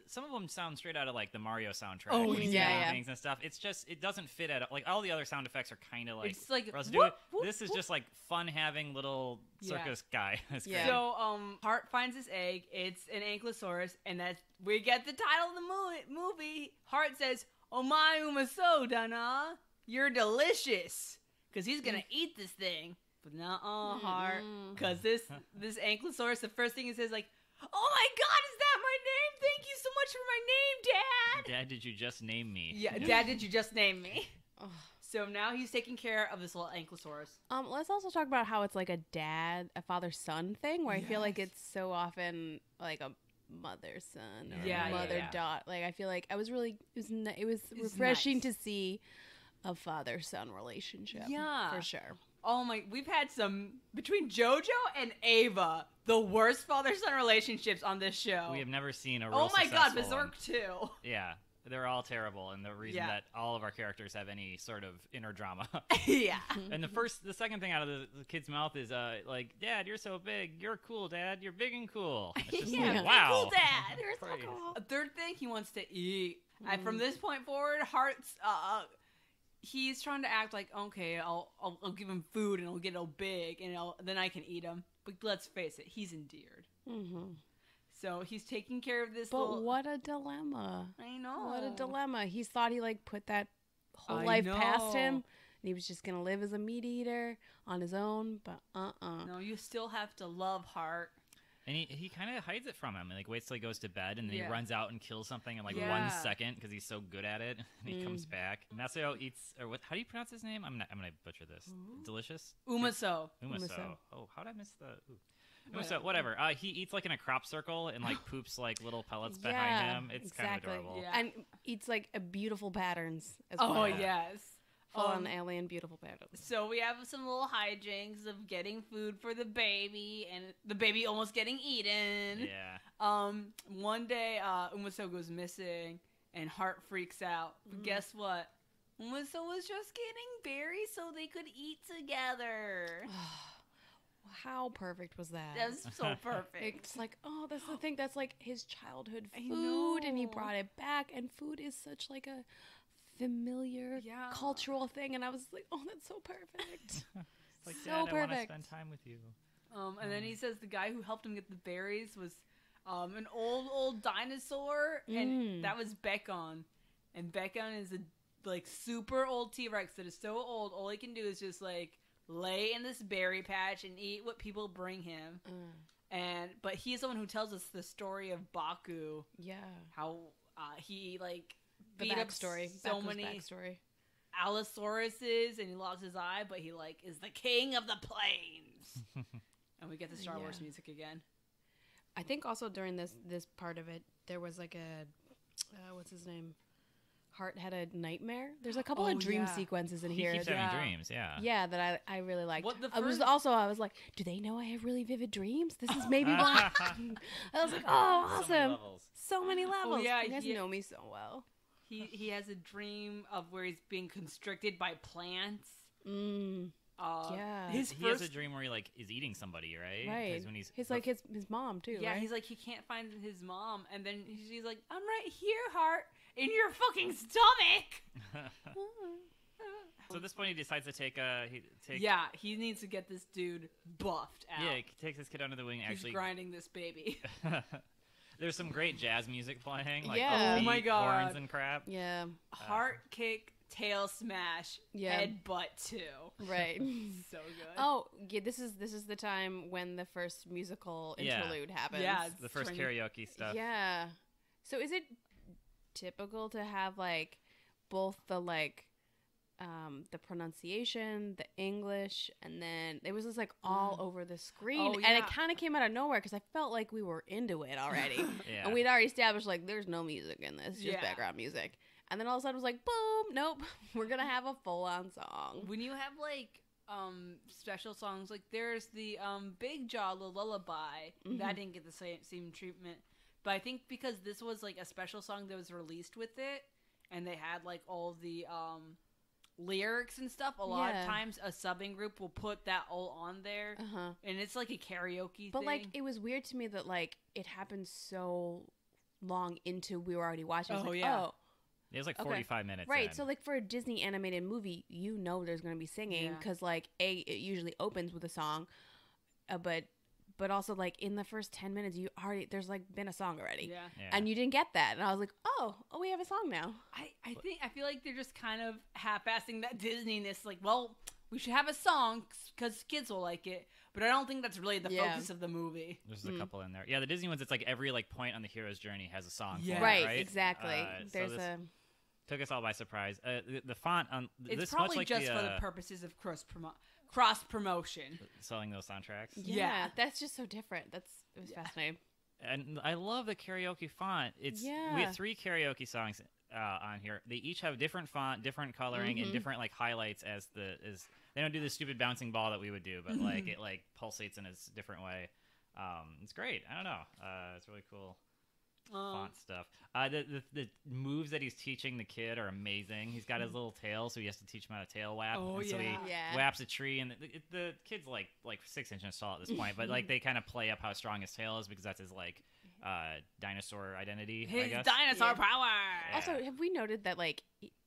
[SPEAKER 2] Some of them sound straight out of like the Mario soundtrack.
[SPEAKER 1] Oh,
[SPEAKER 2] when he's
[SPEAKER 3] yeah,
[SPEAKER 2] doing
[SPEAKER 3] yeah.
[SPEAKER 2] things and stuff. It's just it doesn't fit at like all the other sound effects are kind of like
[SPEAKER 1] It's like,
[SPEAKER 2] for us to
[SPEAKER 1] whoop,
[SPEAKER 2] do it.
[SPEAKER 1] whoop,
[SPEAKER 2] This is
[SPEAKER 1] whoop.
[SPEAKER 2] just like fun having little circus guy. It's
[SPEAKER 3] Yeah.
[SPEAKER 2] great.
[SPEAKER 1] So, Hart finds this egg. It's an ankylosaurus, and we get the title of the movie. Hart says, "Oh my umasou, Dana, you're delicious," because he's gonna eat this thing. But no, Hart, because this ankylosaurus, the first thing he says, like, "Oh my God, is that my name? Thank you so much for my name, Dad."
[SPEAKER 2] Dad, did you just name me?
[SPEAKER 1] Yeah, Dad, did you just name me? So now he's taking care of this little ankylosaurus.
[SPEAKER 3] Let's also talk about how it's like a father-son thing, where I feel like
[SPEAKER 1] Yes.
[SPEAKER 3] it's so often like a mother-son or
[SPEAKER 1] Yeah,
[SPEAKER 3] mother-daughter. Like I feel like it was refreshing
[SPEAKER 1] nice.
[SPEAKER 3] to see a father-son relationship.
[SPEAKER 1] Yeah.
[SPEAKER 3] for sure.
[SPEAKER 1] Oh my, we've had some, between JoJo and Ava, the worst father-son relationships on this show.
[SPEAKER 2] We have never seen a real
[SPEAKER 1] Oh my God,
[SPEAKER 2] successful one.
[SPEAKER 1] Berserk 2.
[SPEAKER 2] Yeah, they're all terrible, and the reason
[SPEAKER 1] Yeah.
[SPEAKER 2] that all of our characters have any sort of inner drama.
[SPEAKER 1] Yeah.
[SPEAKER 2] And the second thing out of the kid's mouth is like, "Dad, you're so big. You're cool, Dad. You're big and cool." It's just
[SPEAKER 1] Yeah,
[SPEAKER 2] like, wow.
[SPEAKER 1] cool dad.
[SPEAKER 3] You're so
[SPEAKER 2] Praise.
[SPEAKER 3] cool.
[SPEAKER 1] A third thing, he wants to eat. And from this point forward, Hart's, he's trying to act like, okay, I'll give him food and I'll get all big and then I can eat him. But let's face it, he's endeared.
[SPEAKER 3] Mm-hmm.
[SPEAKER 1] So he's taking care of this
[SPEAKER 3] But
[SPEAKER 1] little...
[SPEAKER 3] what a dilemma!
[SPEAKER 1] I know.
[SPEAKER 3] What a dilemma! He thought he like put that whole
[SPEAKER 1] I
[SPEAKER 3] life past him,
[SPEAKER 1] know.
[SPEAKER 3] and he was just gonna live as a meat eater on his own. But
[SPEAKER 1] No, you still have to love Hart.
[SPEAKER 2] And he kind of hides it from him, and like waits till he goes to bed, and then
[SPEAKER 1] Yeah.
[SPEAKER 2] he runs out and kills something in like
[SPEAKER 1] Yeah.
[SPEAKER 2] 1 second because he's so good at it. And he comes back. Masao eats, or what? How do you pronounce his name? I'm gonna butcher this. Delicious.
[SPEAKER 1] Umasou.
[SPEAKER 2] Umasou. Oh, how did I miss the? Umasou. Whatever. He eats like in a crop circle and like poops like little pellets behind him. It's kind of adorable.
[SPEAKER 1] Yeah.
[SPEAKER 3] and eats like beautiful patterns as
[SPEAKER 1] Oh,
[SPEAKER 3] well.
[SPEAKER 1] yes.
[SPEAKER 3] Full on alien beautiful patterns.
[SPEAKER 1] So we have some little hijinks of getting food for the baby and the baby almost getting eaten.
[SPEAKER 2] Yeah.
[SPEAKER 1] One day, Umasou goes missing and Hart freaks out. But guess what? Umasou was just getting berries so they could eat together.
[SPEAKER 3] How perfect was that?
[SPEAKER 1] That was so perfect.
[SPEAKER 3] It's like, oh, that's the thing. That's like his childhood
[SPEAKER 1] I
[SPEAKER 3] food, and he
[SPEAKER 1] know.
[SPEAKER 3] brought it back. And food is such like a familiar
[SPEAKER 1] Yeah.
[SPEAKER 3] cultural thing. And I was like, oh, that's so perfect.
[SPEAKER 2] Like,
[SPEAKER 3] So
[SPEAKER 2] Dad, I want to
[SPEAKER 3] perfect.
[SPEAKER 2] spend time with you.
[SPEAKER 1] And then he says the guy who helped him get the berries was an old dinosaur, and that was Bekon. And Bekon is a like super old T-Rex that is so old, all he can do is just like lay in this berry patch and eat what people bring him. But he's the one who tells us the story of Baku,
[SPEAKER 3] Yeah.
[SPEAKER 1] how he like
[SPEAKER 3] The
[SPEAKER 1] beat up
[SPEAKER 3] backstory.
[SPEAKER 1] so
[SPEAKER 3] Baku's
[SPEAKER 1] many
[SPEAKER 3] backstory.
[SPEAKER 1] Allosauruses, and he lost his eye, but he like is the king of the plains. And we get the Star Wars music again.
[SPEAKER 3] I think also during this part of it, there was like a what's his name? Hart had a nightmare. There's a couple of dream sequences in here.
[SPEAKER 2] He keeps having dreams, yeah.
[SPEAKER 3] Yeah, that I really liked.
[SPEAKER 1] I
[SPEAKER 3] was like, do they know I have really vivid dreams? This is maybe why. I was like, oh, awesome. So many levels.
[SPEAKER 1] Oh, yeah,
[SPEAKER 3] you guys know me so well.
[SPEAKER 1] He has a dream of where he's being constricted by plants.
[SPEAKER 3] Yeah.
[SPEAKER 2] He has a dream where he like is eating somebody, right?
[SPEAKER 3] Right.
[SPEAKER 2] When he's
[SPEAKER 3] like his mom too.
[SPEAKER 1] Yeah,
[SPEAKER 3] right?
[SPEAKER 1] he's like he can't find his mom, and then he's like, I'm right here, Hart, in your fucking stomach.
[SPEAKER 2] So at this point, he decides to take
[SPEAKER 1] Yeah, he needs to get this dude buffed out.
[SPEAKER 2] Yeah, he takes his kid under the wing.
[SPEAKER 1] He's
[SPEAKER 2] actually
[SPEAKER 1] grinding this baby.
[SPEAKER 2] There's some great jazz music playing, like
[SPEAKER 3] Yeah.
[SPEAKER 1] Oh my God.
[SPEAKER 2] horns and crap.
[SPEAKER 3] Yeah.
[SPEAKER 1] Heart kick, tail smash, head butt too.
[SPEAKER 3] Right.
[SPEAKER 1] So good.
[SPEAKER 3] Oh, yeah, this is the time when the first musical interlude happens.
[SPEAKER 1] Yeah,
[SPEAKER 2] The first karaoke stuff.
[SPEAKER 3] Yeah. So is it typical to have like both the like the pronunciation, the English, and then it was just like all over the screen, and it kind of came out of nowhere because I felt like we were into it already, and we'd already established like there's no music in this, just background music, and then all of a sudden it was like boom, nope, we're gonna have a full-on song.
[SPEAKER 1] When you have like special songs, like there's the Big Jaw Lullaby that didn't get the same treatment, but I think because this was like a special song that was released with it, and they had like all the lyrics and stuff, a lot of times a subbing group will put that all on there, and it's like a karaoke
[SPEAKER 3] but
[SPEAKER 1] thing.
[SPEAKER 3] like it was weird to me that like it happened so long into we were already watching.
[SPEAKER 2] It was like 45 minutes
[SPEAKER 3] right
[SPEAKER 2] in.
[SPEAKER 3] So like for a Disney animated movie, you know there's going to be singing because like it usually opens with a song, but also like in the first 10 minutes there's like been a song already, and you didn't get that, and I was like, oh we have a song now.
[SPEAKER 1] I feel like they're just kind of half-assing that Disney-ness, like, well, we should have a song because kids will like it, but I don't think that's really the focus of the movie.
[SPEAKER 2] There's a couple in there. Yeah, the Disney ones, it's like every like point on the hero's journey has a song for it,
[SPEAKER 3] right? Exactly.
[SPEAKER 2] Took us all by surprise. The font on
[SPEAKER 1] it's
[SPEAKER 2] this
[SPEAKER 1] probably
[SPEAKER 2] much like
[SPEAKER 1] just for the purposes of cross promotion,
[SPEAKER 2] selling those soundtracks.
[SPEAKER 3] Yeah, that's just so different. It was fascinating.
[SPEAKER 2] And I love the karaoke font. We have 3 karaoke songs on here. They each have different font, different coloring, and different like highlights as they don't do the stupid bouncing ball that we would do, but like it like pulsates in a different way. It's great. I don't know. It's really cool. Font stuff. The moves that he's teaching the kid are amazing. He's got his little tail, so he has to teach him how to tail whap. So he whaps a tree, and the kid's like 6 inches tall at this point, but like they kind of play up how strong his tail is because that's his like dinosaur identity.
[SPEAKER 1] His
[SPEAKER 2] I guess.
[SPEAKER 1] dinosaur power.
[SPEAKER 2] Yeah.
[SPEAKER 3] Also, have we noted that like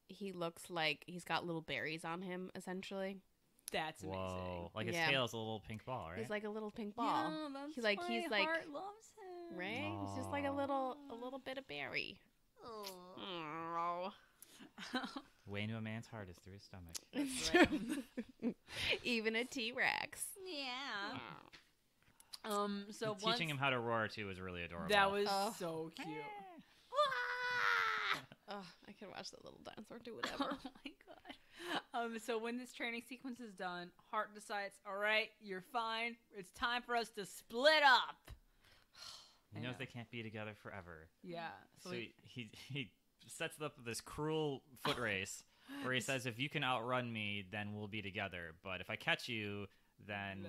[SPEAKER 3] he looks like he's got little berries on him essentially?
[SPEAKER 1] That's amazing.
[SPEAKER 2] Whoa! Like his tail is a little pink ball, right?
[SPEAKER 3] He's like a little pink ball.
[SPEAKER 1] Yeah, that's
[SPEAKER 3] he's like
[SPEAKER 1] Heart loves him.
[SPEAKER 3] Right?
[SPEAKER 2] Aww.
[SPEAKER 3] He's just like a little bit of berry.
[SPEAKER 1] Oh.
[SPEAKER 2] Way into a man's heart is through his stomach.
[SPEAKER 3] It's true. Even a T-Rex.
[SPEAKER 1] Yeah. So
[SPEAKER 2] teaching him how to roar too was really adorable.
[SPEAKER 1] That was so cute.
[SPEAKER 3] Oh, I can watch that little dinosaur do whatever.
[SPEAKER 1] Oh my god. So when this training sequence is done, Hart decides, all right, you're fine. It's time for us to split up.
[SPEAKER 2] He knows they can't be together forever.
[SPEAKER 1] Yeah.
[SPEAKER 2] So he sets up this cruel foot race where he says, if you can outrun me, then we'll be together. But if I catch you, then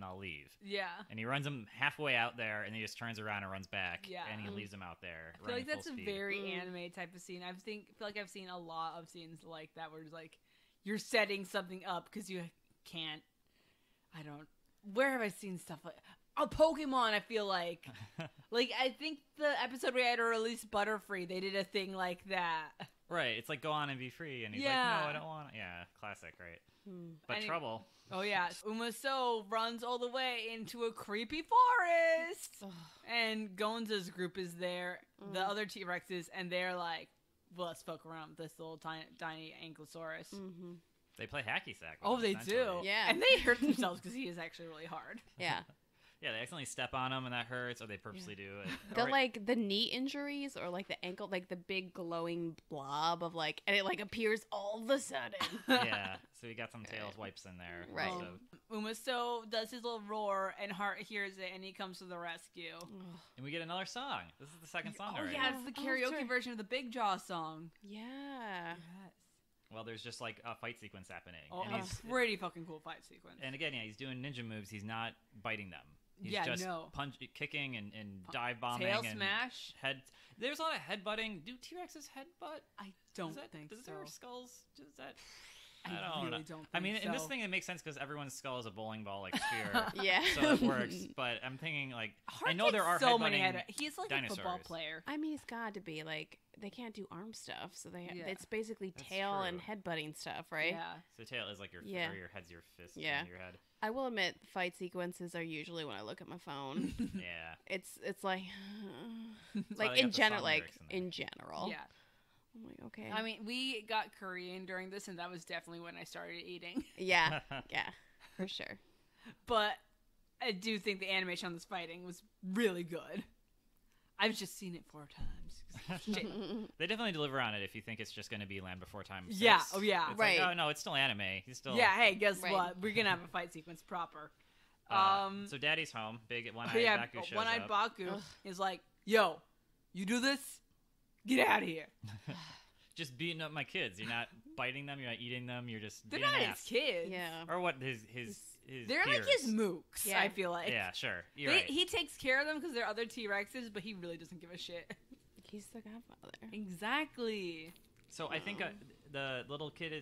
[SPEAKER 2] I'll leave.
[SPEAKER 1] Yeah.
[SPEAKER 2] And he runs him halfway out there, and he just turns around and runs back. Yeah. And he leaves him out there.
[SPEAKER 1] I feel like that's a very anime type of scene. I feel like I've seen a lot of scenes like that where it's like you're setting something up because you can't. Where have I seen stuff like? Oh, Pokemon. I feel like, I think the episode we had to release Butterfree, they did a thing like that.
[SPEAKER 2] Right. It's like go on and be free, and he's like, no, I don't want. Yeah, classic, right? But trouble.
[SPEAKER 1] Oh yeah, Umasou runs all the way into a creepy forest, and Gonza's group is there, the other T-Rexes, and they're like, well, let's fuck around with this little tiny Ankylosaurus.
[SPEAKER 2] They play hacky sack.
[SPEAKER 1] Oh, they do.
[SPEAKER 3] Yeah,
[SPEAKER 1] and they hurt themselves because he is actually really hard.
[SPEAKER 3] Yeah.
[SPEAKER 2] Yeah, they accidentally step on them and that hurts, or they purposely do it.
[SPEAKER 3] The knee injuries or like the ankle, like the big glowing blob of like, and it like appears all of a sudden.
[SPEAKER 2] Yeah, so you got some tails wipes in there.
[SPEAKER 3] Right.
[SPEAKER 1] Umasou does his little roar, and Hart hears it, and he comes to the rescue.
[SPEAKER 2] And we get another song. This is the second song already.
[SPEAKER 1] Yeah, it's the karaoke version of the Big Jaw song.
[SPEAKER 3] Yeah.
[SPEAKER 1] Yes.
[SPEAKER 2] Well, there's just like a fight sequence happening.
[SPEAKER 1] Oh,
[SPEAKER 2] and
[SPEAKER 1] a pretty fucking cool fight sequence.
[SPEAKER 2] And again, he's doing ninja moves. He's not biting them. He's just kicking and dive bombing.
[SPEAKER 1] Tail
[SPEAKER 2] and
[SPEAKER 1] smash.
[SPEAKER 2] There's a lot of headbutting. Do T-Rexes headbutt?
[SPEAKER 1] I don't think so.
[SPEAKER 2] Does their skulls? Does that?
[SPEAKER 1] I really don't think
[SPEAKER 2] I mean,
[SPEAKER 1] so.
[SPEAKER 2] in this thing, it makes sense because everyone's skull is a bowling ball, like sphere.
[SPEAKER 3] Yeah.
[SPEAKER 2] So it works. But I'm thinking, like,
[SPEAKER 1] Hart
[SPEAKER 2] I know there are
[SPEAKER 1] so many
[SPEAKER 2] headbutting
[SPEAKER 1] He's like
[SPEAKER 2] dinosaurs.
[SPEAKER 1] a football player.
[SPEAKER 3] I mean, he's got to be like, they can't do arm stuff, so it's basically
[SPEAKER 2] That's
[SPEAKER 3] tail
[SPEAKER 2] true.
[SPEAKER 3] and headbutting stuff, right?
[SPEAKER 1] Yeah.
[SPEAKER 2] So tail is like your or your head's your fist in your head.
[SPEAKER 3] I will admit, fight sequences are usually when I look at my phone.
[SPEAKER 2] Yeah.
[SPEAKER 3] It's like,
[SPEAKER 2] like
[SPEAKER 3] in general,
[SPEAKER 1] Yeah.
[SPEAKER 3] I'm like, okay.
[SPEAKER 1] I mean, we got Korean during this, and that was definitely when I started eating.
[SPEAKER 3] Yeah, for sure.
[SPEAKER 1] But I do think the animation on this fighting was really good. I've just seen it 4 times.
[SPEAKER 2] They definitely deliver on it if you think it's just going to be Land Before Time 6.
[SPEAKER 1] Yeah, oh yeah.
[SPEAKER 2] It's
[SPEAKER 3] right.
[SPEAKER 2] Like, oh no, it's still anime. He's still...
[SPEAKER 1] Yeah, hey, guess
[SPEAKER 3] Right.
[SPEAKER 1] what? We're going to have a fight sequence proper.
[SPEAKER 2] So Daddy's home. Big one-eyed Baku shows
[SPEAKER 1] one-eyed
[SPEAKER 2] up.
[SPEAKER 1] Baku is like, yo, you do this? Get out of here.
[SPEAKER 2] Just beating up my kids. You're not biting them. You're not eating them. You're just
[SPEAKER 1] They're
[SPEAKER 2] being
[SPEAKER 1] not
[SPEAKER 2] an
[SPEAKER 1] his
[SPEAKER 2] ass.
[SPEAKER 1] kids.
[SPEAKER 3] Yeah.
[SPEAKER 2] Or what his
[SPEAKER 1] They're
[SPEAKER 2] peers.
[SPEAKER 1] like his mooks,
[SPEAKER 3] Yeah.
[SPEAKER 1] I feel like.
[SPEAKER 2] Yeah, sure. You're right.
[SPEAKER 1] He takes care of them because they're other T-Rexes, but he really doesn't give a shit.
[SPEAKER 3] He's the godfather.
[SPEAKER 1] Exactly.
[SPEAKER 2] So I think the little kid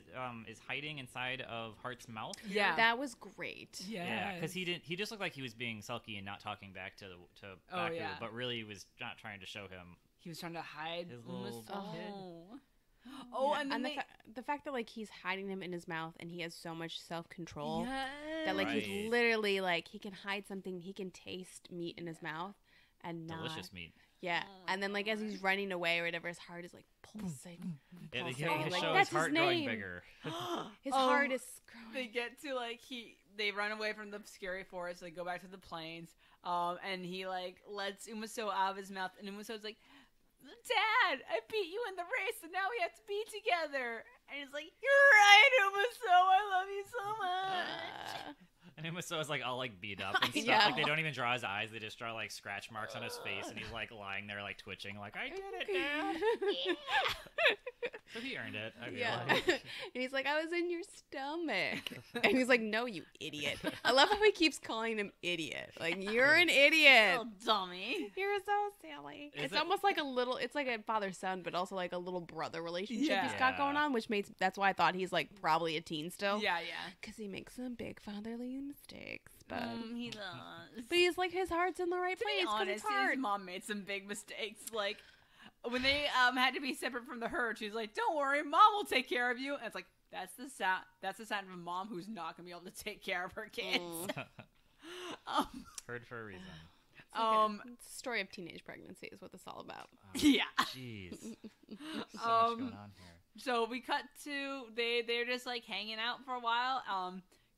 [SPEAKER 2] is hiding inside of Hart's mouth.
[SPEAKER 1] Yeah.
[SPEAKER 3] That was great.
[SPEAKER 2] Yeah, because he just looked like he was being sulky and not talking back to Baku,
[SPEAKER 1] yeah.
[SPEAKER 2] but really he was not trying to show him.
[SPEAKER 1] He was trying to hide
[SPEAKER 2] His little
[SPEAKER 1] kid. Oh,
[SPEAKER 3] Yeah,
[SPEAKER 1] and then
[SPEAKER 3] the fact that like he's hiding him in his mouth and he has so much self-control that like
[SPEAKER 2] Right.
[SPEAKER 3] he's literally like he can hide something, he can taste meat in his mouth and not
[SPEAKER 2] Delicious meat.
[SPEAKER 3] Yeah,
[SPEAKER 1] Oh
[SPEAKER 3] and then like as he's running away or whatever, his heart is like pulsing.
[SPEAKER 2] Yeah, they
[SPEAKER 3] pulsing.
[SPEAKER 2] show
[SPEAKER 3] Like,
[SPEAKER 2] his
[SPEAKER 3] that's his
[SPEAKER 2] heart growing
[SPEAKER 3] name.
[SPEAKER 2] bigger.
[SPEAKER 3] His heart is
[SPEAKER 1] They
[SPEAKER 3] growing.
[SPEAKER 1] get to like they run away from the scary forest. They go back to the plains. And he like lets Umasou out of his mouth, and Umasou's like, "Dad, I beat you in the race, and now we have to be together." And he's like, "You're right, Umasou. I love you so much."
[SPEAKER 2] And Umasou is like all like beat up and stuff.
[SPEAKER 3] Yeah.
[SPEAKER 2] Like they don't even draw his eyes; they just draw like scratch marks on his face, and he's like lying there like twitching, like I did it, Dad. So he earned it. I feel
[SPEAKER 3] Yeah.
[SPEAKER 2] like.
[SPEAKER 3] And he's like, I was in your stomach. And he's like, no, you idiot. I love how he keeps calling him idiot. Like, you're an idiot.
[SPEAKER 1] Little dummy.
[SPEAKER 3] You're so silly.
[SPEAKER 2] Is
[SPEAKER 3] It's
[SPEAKER 2] it-
[SPEAKER 3] almost like it's like a father-son, but also like a little brother relationship
[SPEAKER 1] Yeah.
[SPEAKER 3] he's got going on, that's why I thought he's like probably a teen still.
[SPEAKER 1] Yeah.
[SPEAKER 3] Because he makes some big fatherly mistakes. But
[SPEAKER 1] He does.
[SPEAKER 3] but he's like, his heart's in the right
[SPEAKER 1] To
[SPEAKER 3] place
[SPEAKER 1] be
[SPEAKER 3] 'cause
[SPEAKER 1] honest,
[SPEAKER 3] it's hard.
[SPEAKER 1] his mom made some big mistakes. Like when they had to be separate from the herd, she's like, "Don't worry, Mom will take care of you." And it's like that's the sound. That's the sound of a mom who's not gonna be able to take care of her kids.
[SPEAKER 2] Heard for a reason.
[SPEAKER 3] It's like it's a story of teenage pregnancy is what this is all about.
[SPEAKER 1] Yeah.
[SPEAKER 2] Jeez. So much going on here.
[SPEAKER 1] So we cut to they're just like hanging out for a while.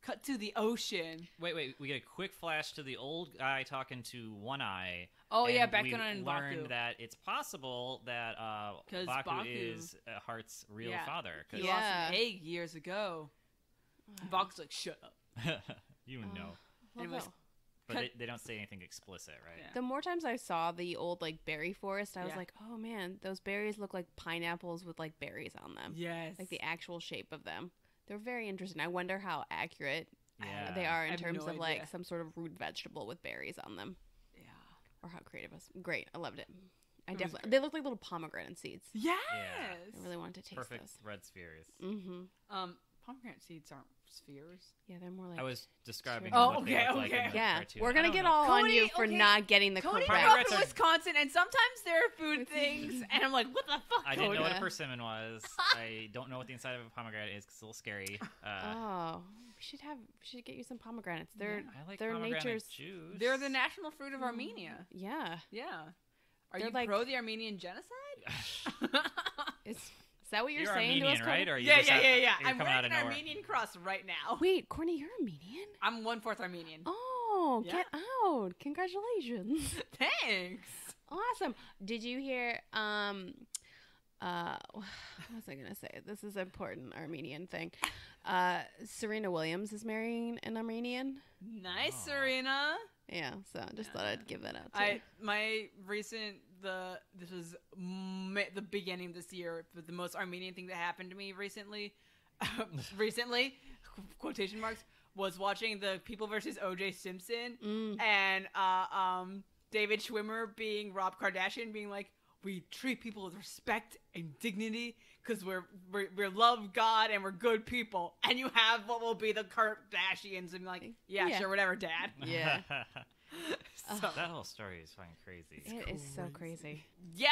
[SPEAKER 1] Cut to the ocean.
[SPEAKER 2] Wait. We get a quick flash to the old guy talking to One Eye.
[SPEAKER 1] Oh yeah,
[SPEAKER 2] we
[SPEAKER 1] Baku and Baku.
[SPEAKER 2] learned that it's possible that
[SPEAKER 1] 'Cause
[SPEAKER 2] Baku
[SPEAKER 1] Baku-
[SPEAKER 2] is Hart's real
[SPEAKER 1] Yeah.
[SPEAKER 2] father. 'Cause
[SPEAKER 1] He lost an egg years ago. Baku's like, "Shut up."
[SPEAKER 2] you know.
[SPEAKER 3] Well,
[SPEAKER 1] Anyways,
[SPEAKER 3] no.
[SPEAKER 2] But they don't say anything explicit, right?
[SPEAKER 1] Yeah.
[SPEAKER 3] The more times I saw the old like berry forest, I was
[SPEAKER 1] Yeah.
[SPEAKER 3] like, oh man, those berries look like pineapples with like berries on them.
[SPEAKER 1] Yes.
[SPEAKER 3] Like the actual shape of them. They're very interesting. I wonder how accurate
[SPEAKER 2] Yeah.
[SPEAKER 3] they are
[SPEAKER 1] I
[SPEAKER 3] in
[SPEAKER 1] have
[SPEAKER 3] terms
[SPEAKER 1] no
[SPEAKER 3] of like
[SPEAKER 1] idea.
[SPEAKER 3] some sort of root vegetable with berries on them.
[SPEAKER 1] Yeah.
[SPEAKER 3] Or how creative it was. Great. I loved it. I
[SPEAKER 1] was
[SPEAKER 3] definitely
[SPEAKER 1] great.
[SPEAKER 3] they look like little pomegranate seeds.
[SPEAKER 1] Yes.
[SPEAKER 3] I really wanted to taste
[SPEAKER 2] Perfect
[SPEAKER 3] those.
[SPEAKER 2] red spheres.
[SPEAKER 3] Mm-hmm.
[SPEAKER 1] Pomegranate seeds aren't spheres.
[SPEAKER 3] Yeah, they're more like
[SPEAKER 2] I was describing
[SPEAKER 1] Oh,
[SPEAKER 2] what they
[SPEAKER 1] okay,
[SPEAKER 2] look like in
[SPEAKER 1] okay.
[SPEAKER 2] the
[SPEAKER 3] yeah,
[SPEAKER 2] cartoon.
[SPEAKER 3] we're
[SPEAKER 2] I
[SPEAKER 3] gonna
[SPEAKER 2] don't
[SPEAKER 3] get
[SPEAKER 2] know.
[SPEAKER 3] all on
[SPEAKER 1] Cody,
[SPEAKER 3] you for
[SPEAKER 1] okay.
[SPEAKER 3] not getting the
[SPEAKER 1] Cody
[SPEAKER 3] correct.
[SPEAKER 1] grew up
[SPEAKER 2] Pomegranates
[SPEAKER 1] in
[SPEAKER 2] are-
[SPEAKER 1] Wisconsin, and sometimes there are food things, and I'm like, what the fuck,
[SPEAKER 2] I
[SPEAKER 1] Cody?
[SPEAKER 2] didn't know what a
[SPEAKER 3] Yeah.
[SPEAKER 2] persimmon was. I don't know what the inside of a pomegranate is 'cause it's a little scary.
[SPEAKER 3] Oh, we should get you some pomegranates. They're
[SPEAKER 2] I like
[SPEAKER 3] they're
[SPEAKER 2] pomegranate
[SPEAKER 3] nature's.
[SPEAKER 2] juice.
[SPEAKER 1] They're the national fruit of Armenia.
[SPEAKER 3] Yeah.
[SPEAKER 1] Yeah. Are
[SPEAKER 3] They're
[SPEAKER 1] you
[SPEAKER 3] like-
[SPEAKER 1] pro the Armenian genocide?
[SPEAKER 3] Is that what you're
[SPEAKER 2] You're
[SPEAKER 3] saying
[SPEAKER 2] Armenian,
[SPEAKER 3] to us,
[SPEAKER 2] right?
[SPEAKER 3] Cody?
[SPEAKER 2] Or are you
[SPEAKER 1] Yeah.
[SPEAKER 2] just out- you're
[SPEAKER 1] I'm
[SPEAKER 2] coming out
[SPEAKER 1] wearing
[SPEAKER 2] of
[SPEAKER 1] an
[SPEAKER 2] nowhere?
[SPEAKER 1] Armenian cross right now.
[SPEAKER 3] Wait, Courtney, you're Armenian?
[SPEAKER 1] I'm 1/4 Armenian.
[SPEAKER 3] Oh, Oh,
[SPEAKER 1] Yeah.
[SPEAKER 3] get out. Congratulations.
[SPEAKER 1] Thanks.
[SPEAKER 3] Awesome. Did you hear, what was I going to say? This is an important Armenian thing. Serena Williams is marrying an Armenian.
[SPEAKER 1] Nice, Serena.
[SPEAKER 3] Yeah, so I just thought I'd give that out to you.
[SPEAKER 1] This was the beginning of this year, but the most Armenian thing that happened to me recently, quotation marks, was watching the People versus O.J. Simpson and David Schwimmer being Rob Kardashian, being like, we treat people with respect and dignity because we love God and we're good people. And you have what will be the Kardashians and like, yeah, sure, whatever, Dad.
[SPEAKER 3] Yeah.
[SPEAKER 2] That whole story is fucking crazy.
[SPEAKER 3] It is so crazy.
[SPEAKER 1] Yeah,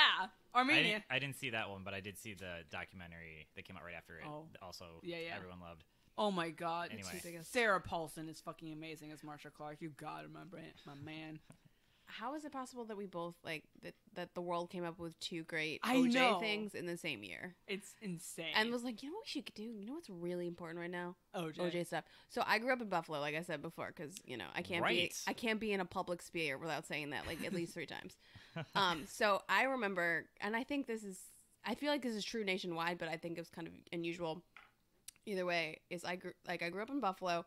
[SPEAKER 1] Armenia.
[SPEAKER 2] I didn't see that one, but I did see the documentary that came out right after it.
[SPEAKER 1] Oh.
[SPEAKER 2] Also,
[SPEAKER 1] Yeah.
[SPEAKER 2] everyone loved.
[SPEAKER 1] Oh my God.
[SPEAKER 2] Anyway.
[SPEAKER 1] Sarah Paulson is fucking amazing as Marsha Clark. You got it, my man.
[SPEAKER 3] How is it possible that we both, like, that the world came up with two great
[SPEAKER 1] I
[SPEAKER 3] OJ
[SPEAKER 1] know.
[SPEAKER 3] things in the same year?
[SPEAKER 1] It's insane.
[SPEAKER 3] And was like, you know what we should do? You know what's really important right now?
[SPEAKER 1] OJ
[SPEAKER 3] stuff. So I grew up in Buffalo, like I said before, because, you know, I can't be in a public sphere without saying that, like, at least 3 times. So I remember, and I feel like this is true nationwide, but I think it was kind of unusual. Either way, is I grew up in Buffalo,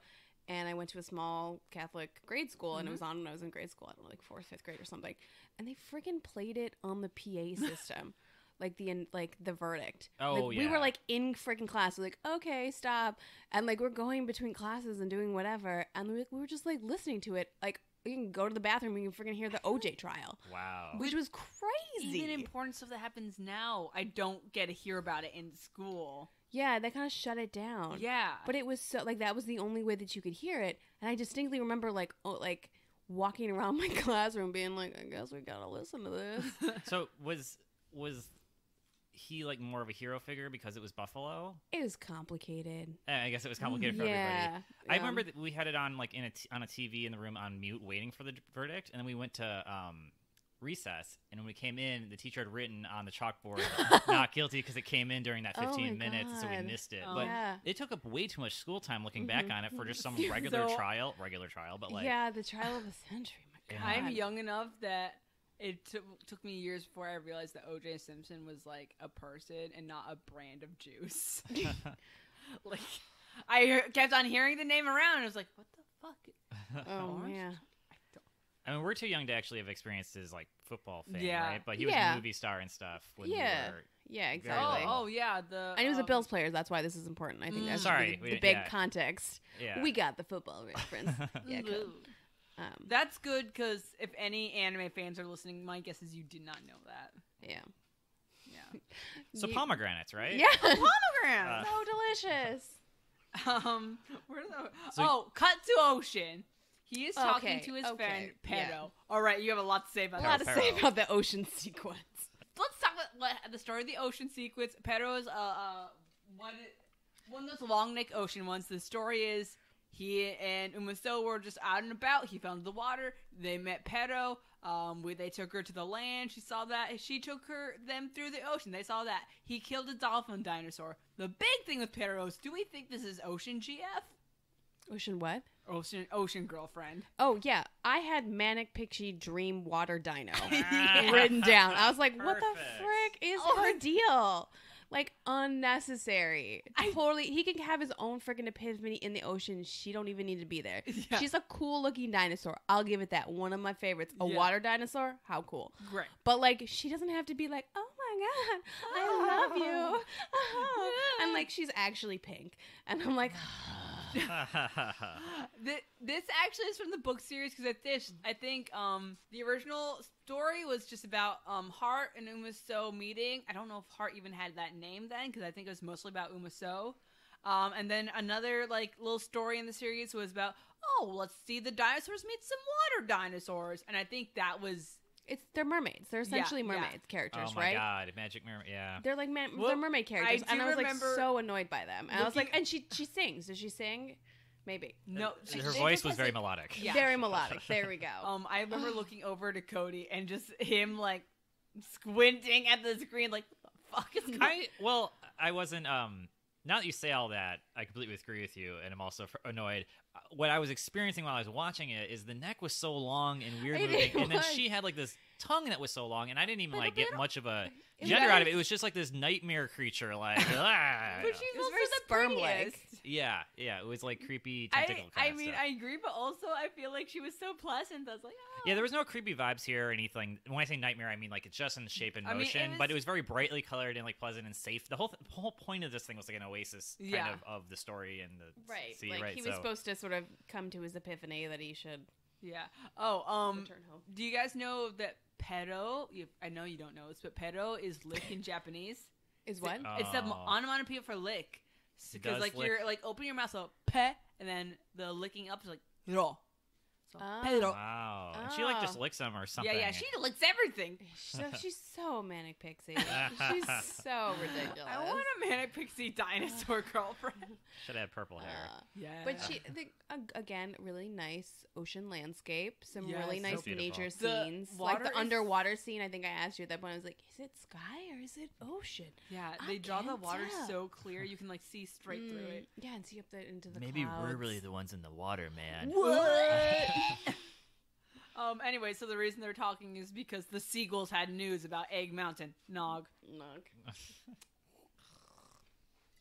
[SPEAKER 3] and I went to a small Catholic grade school, and it was on when I was in grade school. I don't know, like 4th, 5th grade or something. And they freaking played it on the PA system, like the verdict.
[SPEAKER 2] Oh,
[SPEAKER 3] like,
[SPEAKER 2] yeah.
[SPEAKER 3] We were like in freaking class, we're like, okay, stop, and like we're going between classes and doing whatever, and we were just like listening to it. Like, you can go to the bathroom, you can freaking hear the OJ trial.
[SPEAKER 2] Wow.
[SPEAKER 3] Which was crazy.
[SPEAKER 1] Even important stuff that happens now, I don't get to hear about it in school.
[SPEAKER 3] Yeah, they kind of shut it down.
[SPEAKER 1] Yeah.
[SPEAKER 3] But it was so, like, that was the only way that you could hear it. And I distinctly remember, like, walking around my classroom being like, I guess we gotta listen to this.
[SPEAKER 2] So was he, like, more of a hero figure because it was Buffalo?
[SPEAKER 3] It was complicated.
[SPEAKER 2] I guess it was complicated for everybody.
[SPEAKER 3] Yeah.
[SPEAKER 2] I remember that we had it on, like, on a TV in the room on mute waiting for the verdict. And then we went to recess, and when we came in, the teacher had written on the chalkboard not guilty because it came in during that 15 minutes, so we missed it. But it took up way too much school time looking back on it for just some regular trial, but like,
[SPEAKER 3] yeah, the trial of the century. My God.
[SPEAKER 1] I'm young enough that it took me years before I realized that O.J. Simpson was like a person and not a brand of juice. Like, I kept on hearing the name around, and I was like, what the fuck?
[SPEAKER 3] Oh man.
[SPEAKER 2] I mean, we're too young to actually have experienced his, like, football fame,
[SPEAKER 1] Yeah.
[SPEAKER 2] right? But he was a movie star and stuff when we were...
[SPEAKER 3] Yeah, exactly.
[SPEAKER 1] Oh, yeah.
[SPEAKER 3] And he was a Bills player. That's why this is important. I think that's the big context.
[SPEAKER 2] Yeah.
[SPEAKER 3] We got the football reference. Yeah, cool.
[SPEAKER 1] That's good, because if any anime fans are listening, my guess is you did not know that.
[SPEAKER 3] Yeah.
[SPEAKER 1] Yeah.
[SPEAKER 2] So pomegranates, right?
[SPEAKER 3] Yeah.
[SPEAKER 1] Pomegranates!
[SPEAKER 3] So delicious.
[SPEAKER 1] Where's the... cut to Ocean. He is talking to his friend, Pero.
[SPEAKER 3] Yeah.
[SPEAKER 1] All right, you have a lot to say about
[SPEAKER 3] A
[SPEAKER 1] that.
[SPEAKER 3] lot to say about the ocean sequence.
[SPEAKER 1] Let's talk about the story of the ocean sequence. Pero is one of those long neck ocean ones. The story is he and Umasou were just out and about. He found the water. They met Pero. They took her to the land. She saw that. She took them through the ocean. They saw that. He killed a dolphin dinosaur. The big thing with Pero is, do we think this is Ocean GF?
[SPEAKER 3] Ocean what?
[SPEAKER 1] Ocean girlfriend.
[SPEAKER 3] Oh, yeah. I had Manic Pixie Dream Water Dino written down. I was like, what the frick is her deal? Like, unnecessary. Totally. He can have his own freaking epiphany in the ocean. She don't even need to be there. Yeah. She's a cool looking dinosaur. I'll give it that. One of my favorites. A water dinosaur? How cool.
[SPEAKER 1] Great.
[SPEAKER 3] But, like, she doesn't have to be like, oh my God, I love you. And, like, she's actually pink. And I'm like...
[SPEAKER 1] This actually is from the book series, because I think the original story was just about Heart and Umasou meeting. I don't know if Heart even had that name then, because I think it was mostly about Umasou. And then another like little story in the series was about, let's see the dinosaurs meet some water dinosaurs, and I think that was.
[SPEAKER 3] They're mermaids. They're essentially mermaid characters,
[SPEAKER 2] right? Oh my
[SPEAKER 3] right?
[SPEAKER 2] God, magic mermaid, yeah.
[SPEAKER 3] They're like they're mermaid characters, and I was like so annoyed by them. And I was like, and she sings. Does she sing? Maybe.
[SPEAKER 1] No,
[SPEAKER 2] her voice was very melodic.
[SPEAKER 3] Yeah. Very melodic. There we go.
[SPEAKER 1] I remember looking over to Cody and just him like squinting at the screen, like, what the fuck is going on?
[SPEAKER 2] Well, I wasn't Now that you say all that, I completely agree with you, and I'm also annoyed. What I was experiencing while I was watching it is the neck was so long and weird moving, and then she had like this tongue that was so long, and I didn't even like get much of a gender out of it. It was just like this nightmare creature, like.
[SPEAKER 1] But she's also the
[SPEAKER 3] sperm-like.
[SPEAKER 2] Yeah, it was like creepy tentacle.
[SPEAKER 1] I mean, I agree, but also I feel like she was so pleasant. I was like, oh.
[SPEAKER 2] Yeah, there was no creepy vibes here or anything. When I say nightmare, I mean like it's just in shape and motion, but it was very brightly colored and like pleasant and safe. The whole point of this thing was like an oasis kind of the story and the sea,
[SPEAKER 3] like he was supposed to sort of come to his epiphany that he should.
[SPEAKER 1] Yeah.
[SPEAKER 3] Return home.
[SPEAKER 1] Do you guys know that pedo? I know you don't know this, but pedo is lick in Japanese.
[SPEAKER 3] Is what?
[SPEAKER 1] It's the onomatopoeia for lick. Because like you're like open your mouth so pe, and then the licking up is like ro. So pedo.
[SPEAKER 2] Wow. And she like just licks them or something.
[SPEAKER 1] Yeah, she licks everything.
[SPEAKER 3] She's so manic pixie. She's so ridiculous.
[SPEAKER 1] I want a manic pixie dinosaur girlfriend.
[SPEAKER 2] Should have purple hair.
[SPEAKER 1] Yeah.
[SPEAKER 3] But again, really nice ocean landscape. Some really
[SPEAKER 1] so
[SPEAKER 3] nice
[SPEAKER 2] beautiful.
[SPEAKER 3] nature scenes. Like the underwater scene, I think I asked you at that point. I was like, is it sky or is it ocean?
[SPEAKER 1] Yeah, they draw the water so clear you can like see straight through it.
[SPEAKER 3] Yeah, and see up into the
[SPEAKER 2] Maybe
[SPEAKER 3] clouds.
[SPEAKER 2] we're really the ones in the water, man.
[SPEAKER 3] What?
[SPEAKER 1] Anyway, so the reason they're talking is because the seagulls had news about Egg Mountain. Nog.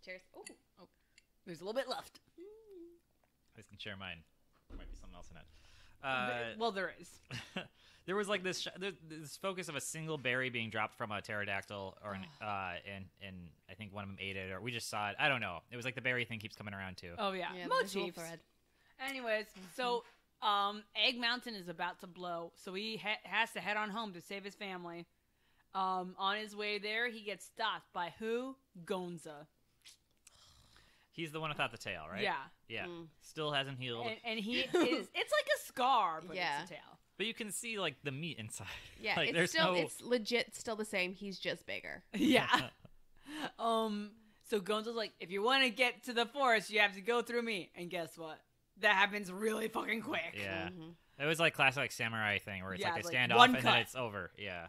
[SPEAKER 3] Cheers. Oh.
[SPEAKER 1] There's a little bit left.
[SPEAKER 2] I can share mine. There might be something else in it.
[SPEAKER 1] Well, there is.
[SPEAKER 2] There was like this focus of a single berry being dropped from a pterodactyl, or and I think one of them ate it, or we just saw it. I don't know. It was like the berry thing keeps coming around too.
[SPEAKER 1] Oh yeah, motifs. Anyways, so Egg Mountain is about to blow, so he has to head on home to save his family. On his way there, he gets stopped by who? Gonza.
[SPEAKER 2] He's the one without the tail, right?
[SPEAKER 1] Yeah.
[SPEAKER 2] Still hasn't healed.
[SPEAKER 1] And he is. It's like a scar, but it's a tail.
[SPEAKER 2] But you can see like the meat inside.
[SPEAKER 3] Yeah,
[SPEAKER 2] like,
[SPEAKER 3] it's legit still the same. He's just bigger.
[SPEAKER 1] Yeah. So Gonza's like, if you want to get to the forest, you have to go through me. And guess what? That happens really fucking quick.
[SPEAKER 2] Yeah. It was like classic like samurai thing where it's like a
[SPEAKER 1] like
[SPEAKER 2] standoff and then it's over. Yeah.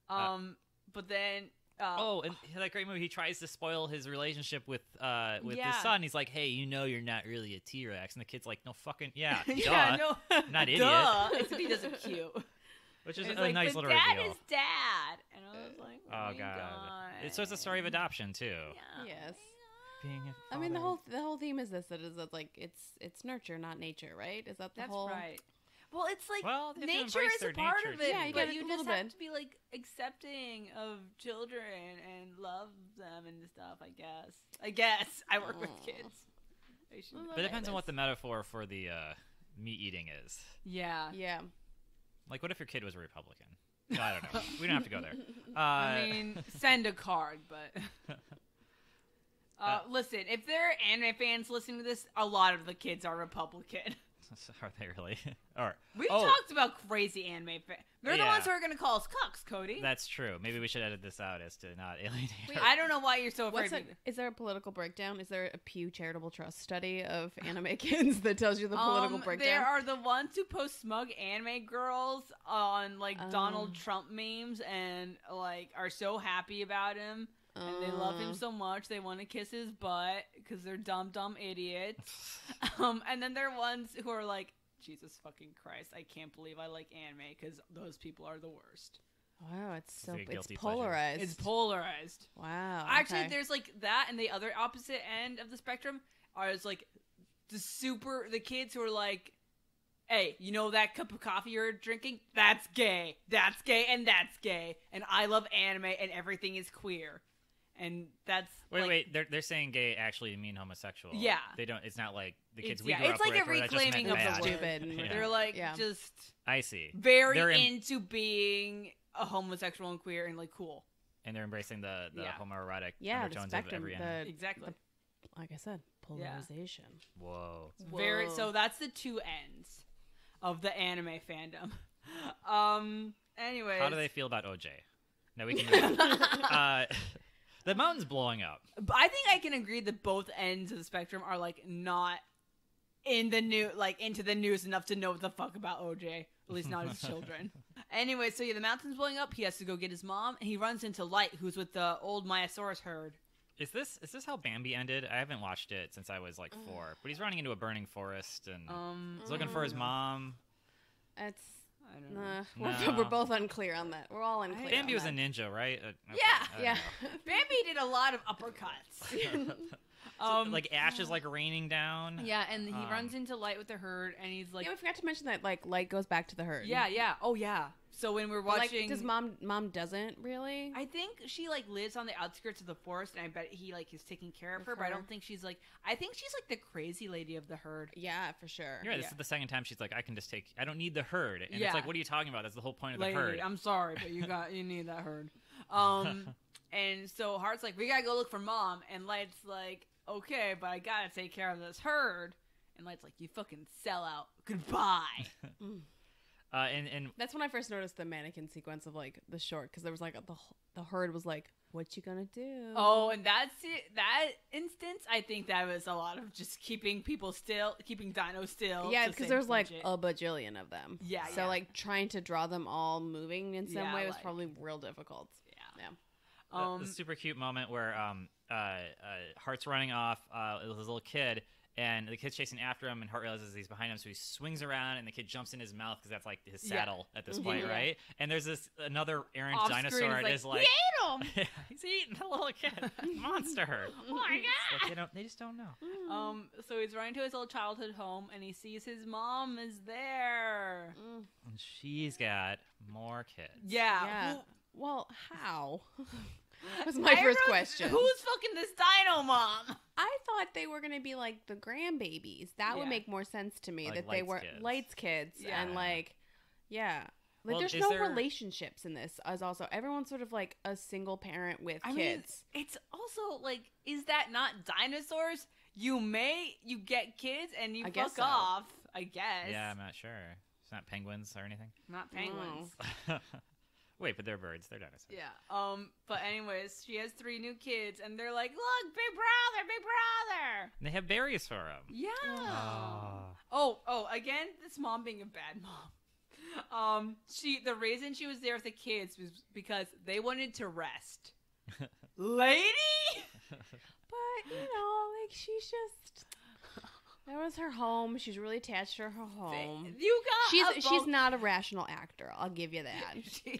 [SPEAKER 1] But then.
[SPEAKER 2] And that great movie. He tries to spoil his relationship with his son. He's like, "Hey, you know you're not really a T-Rex," and the kid's like, "No fucking duh, not idiot."
[SPEAKER 1] Except he does it cute,
[SPEAKER 2] which is a nice little
[SPEAKER 1] dad
[SPEAKER 2] reveal.
[SPEAKER 1] Is dad, and I was like, "Oh
[SPEAKER 2] God!" So it's a story of adoption too.
[SPEAKER 1] Yeah.
[SPEAKER 3] Yes.
[SPEAKER 2] Being a
[SPEAKER 3] I mean, the whole theme is that like it's nurture, not nature, right? Is that the whole?
[SPEAKER 1] That's right. Well, it's like
[SPEAKER 2] nature
[SPEAKER 1] is a part of it.
[SPEAKER 3] Yeah, you
[SPEAKER 1] but you
[SPEAKER 3] a
[SPEAKER 1] just
[SPEAKER 3] little
[SPEAKER 1] have
[SPEAKER 3] bit.
[SPEAKER 1] to be like accepting of children and love them and stuff. I guess I work with kids.
[SPEAKER 2] But it depends on what the metaphor for the meat eating is.
[SPEAKER 1] Yeah.
[SPEAKER 2] Like, what if your kid was a Republican? No, I don't know. We don't have to go there.
[SPEAKER 1] I mean, send a card, but. Listen, if there are anime fans listening to this, a lot of the kids are Republican.
[SPEAKER 2] Are they really? Or
[SPEAKER 1] we've talked about crazy anime fans. They're the ones who are going to call us cucks, Cody.
[SPEAKER 2] That's true. Maybe we should edit this out as to not alienate.
[SPEAKER 1] I don't know why you're so afraid.
[SPEAKER 3] Is there a political breakdown? Is there a Pew Charitable Trust study of anime kids that tells you the political breakdown?
[SPEAKER 1] There are the ones who post smug anime girls on like Donald Trump memes and like are so happy about him. And they love him so much, they want to kiss his butt because they're dumb idiots. And then there are ones who are like, Jesus fucking Christ, I can't believe I like anime because those people are the worst.
[SPEAKER 3] Wow, it's
[SPEAKER 2] guilty
[SPEAKER 3] polarized.
[SPEAKER 1] Pleasure. It's polarized.
[SPEAKER 3] Wow.
[SPEAKER 1] Actually, there's like that, and the other opposite end of the spectrum are like the kids who are like, hey, you know that cup of coffee you're drinking? That's gay. That's gay, and that's gay. And I love anime, and everything is queer. And that's
[SPEAKER 2] wait. They're saying gay actually mean homosexual.
[SPEAKER 1] Yeah,
[SPEAKER 2] they don't. It's not like the kids we grew
[SPEAKER 1] it's
[SPEAKER 2] up
[SPEAKER 1] like
[SPEAKER 2] with.
[SPEAKER 1] a reclaiming of the word.
[SPEAKER 3] Stupid.
[SPEAKER 1] They're like just.
[SPEAKER 2] I see.
[SPEAKER 1] Very into being a homosexual and queer and like cool.
[SPEAKER 2] And they're embracing the homoerotic
[SPEAKER 3] undertones
[SPEAKER 2] the spectrum, of every anime.
[SPEAKER 1] Exactly.
[SPEAKER 3] Like I said, polarization.
[SPEAKER 2] Whoa.
[SPEAKER 1] So that's the two ends of the anime fandom. Anyways,
[SPEAKER 2] how do they feel about OJ? No, we can. The mountain's blowing up.
[SPEAKER 1] I think I can agree that both ends of the spectrum are like not in the into the news enough to know what the fuck about OJ. At least not his children. Anyway, so the mountain's blowing up. He has to go get his mom, and he runs into Light, who's with the old Myosaurus herd.
[SPEAKER 2] Is this how Bambi ended? I haven't watched it since I was like 4. But he's running into a burning forest and he's looking for his mom.
[SPEAKER 3] It's
[SPEAKER 1] I don't know.
[SPEAKER 3] We're both unclear on that. We're all unclear.
[SPEAKER 2] Bambi was
[SPEAKER 3] that.
[SPEAKER 2] a ninja, right? Okay.
[SPEAKER 1] Yeah. Bambi did a lot of uppercuts.
[SPEAKER 2] Like ash is like raining down.
[SPEAKER 1] Yeah, and he runs into Light with the herd, and he's like,
[SPEAKER 3] yeah, we forgot to mention that like Light goes back to the herd.
[SPEAKER 1] Yeah. Oh yeah. So when we're watching,
[SPEAKER 3] does mom doesn't really?
[SPEAKER 1] I think she like lives on the outskirts of the forest, and I bet he like is taking care of her. But I don't think she's like. I think she's like the crazy lady of the herd.
[SPEAKER 3] Yeah, for sure.
[SPEAKER 2] Yeah, this is the second time she's like, I can just take. I don't need the herd, and it's like, what are you talking about? That's the whole point of the herd.
[SPEAKER 1] I'm sorry, but you need that herd. And so Heart's like, we gotta go look for mom, and Light's like, okay, but I gotta take care of this herd. And Light's like, you fucking sellout. Goodbye.
[SPEAKER 2] And
[SPEAKER 3] that's when I first noticed the mannequin sequence of like the short, because there was like the herd was like, what you gonna do?
[SPEAKER 1] Oh, and that's it. That instance, I think that was a lot of just keeping people still, keeping Dino still.
[SPEAKER 3] Yeah, because there's like a bajillion of them.
[SPEAKER 1] Yeah.
[SPEAKER 3] So like trying to draw them all moving in some way was
[SPEAKER 1] like,
[SPEAKER 3] probably real difficult.
[SPEAKER 2] Yeah. The super cute moment where Heart's running off with his little kid, and the kid's chasing after him, and Hart realizes he's behind him, so he swings around, and the kid jumps in his mouth because that's like his saddle at this point, right? And there's another errant dinosaur, and is like,
[SPEAKER 1] he ate him!
[SPEAKER 2] He's eating the little kid, monster!
[SPEAKER 1] Oh my god!
[SPEAKER 2] Like, they just don't know.
[SPEAKER 1] So he's running to his old childhood home, and he sees his mom is there,
[SPEAKER 2] and she's got more kids.
[SPEAKER 1] Yeah.
[SPEAKER 3] Well, how? Was my first question.
[SPEAKER 1] Who's fucking this dino mom?
[SPEAKER 3] I thought they were going to be like the grandbabies. That would make more sense to me,
[SPEAKER 2] like
[SPEAKER 3] that they were Light's kids. And like, like there's no relationships in this. As also, everyone's sort of like a single parent with kids.
[SPEAKER 1] Mean, it's also like, is that not dinosaurs? You get kids and you fuck off, I guess.
[SPEAKER 2] Yeah, I'm not sure. It's not penguins or anything.
[SPEAKER 1] Not penguins.
[SPEAKER 2] Wait, but they're birds. They're dinosaurs.
[SPEAKER 1] Yeah. But anyways, she has 3 new kids, and they're like, "Look, big brother."
[SPEAKER 2] And they have berries for him.
[SPEAKER 1] Yeah. Oh. Again, this mom being a bad mom. The reason she was there with the kids was because they wanted to rest. Lady.
[SPEAKER 3] But like she's just. That was her home. She's really attached to her home. She's not a rational actor. I'll give you that.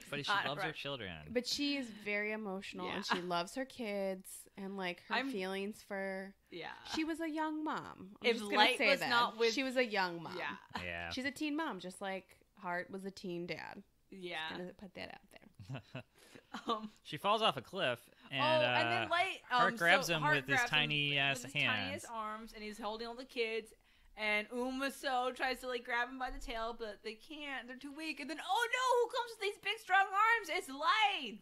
[SPEAKER 2] But she loves her children.
[SPEAKER 3] But she is very emotional, and she loves her kids, and like her feelings for. Yeah. She was a young mom. I'm just gonna say that. She was a young mom.
[SPEAKER 2] Yeah.
[SPEAKER 3] She's a teen mom, just like Hart was a teen dad.
[SPEAKER 1] Yeah.
[SPEAKER 3] Just gonna put that out there.
[SPEAKER 2] She falls off a cliff, and
[SPEAKER 1] then Light
[SPEAKER 2] Hart grabs him with his tiny ass hands.
[SPEAKER 1] Tiniest arms, and he's holding all the kids. And Umasou tries to like grab him by the tail, but they can't. They're too weak. And then, oh no, who comes with these big strong arms? It's Light.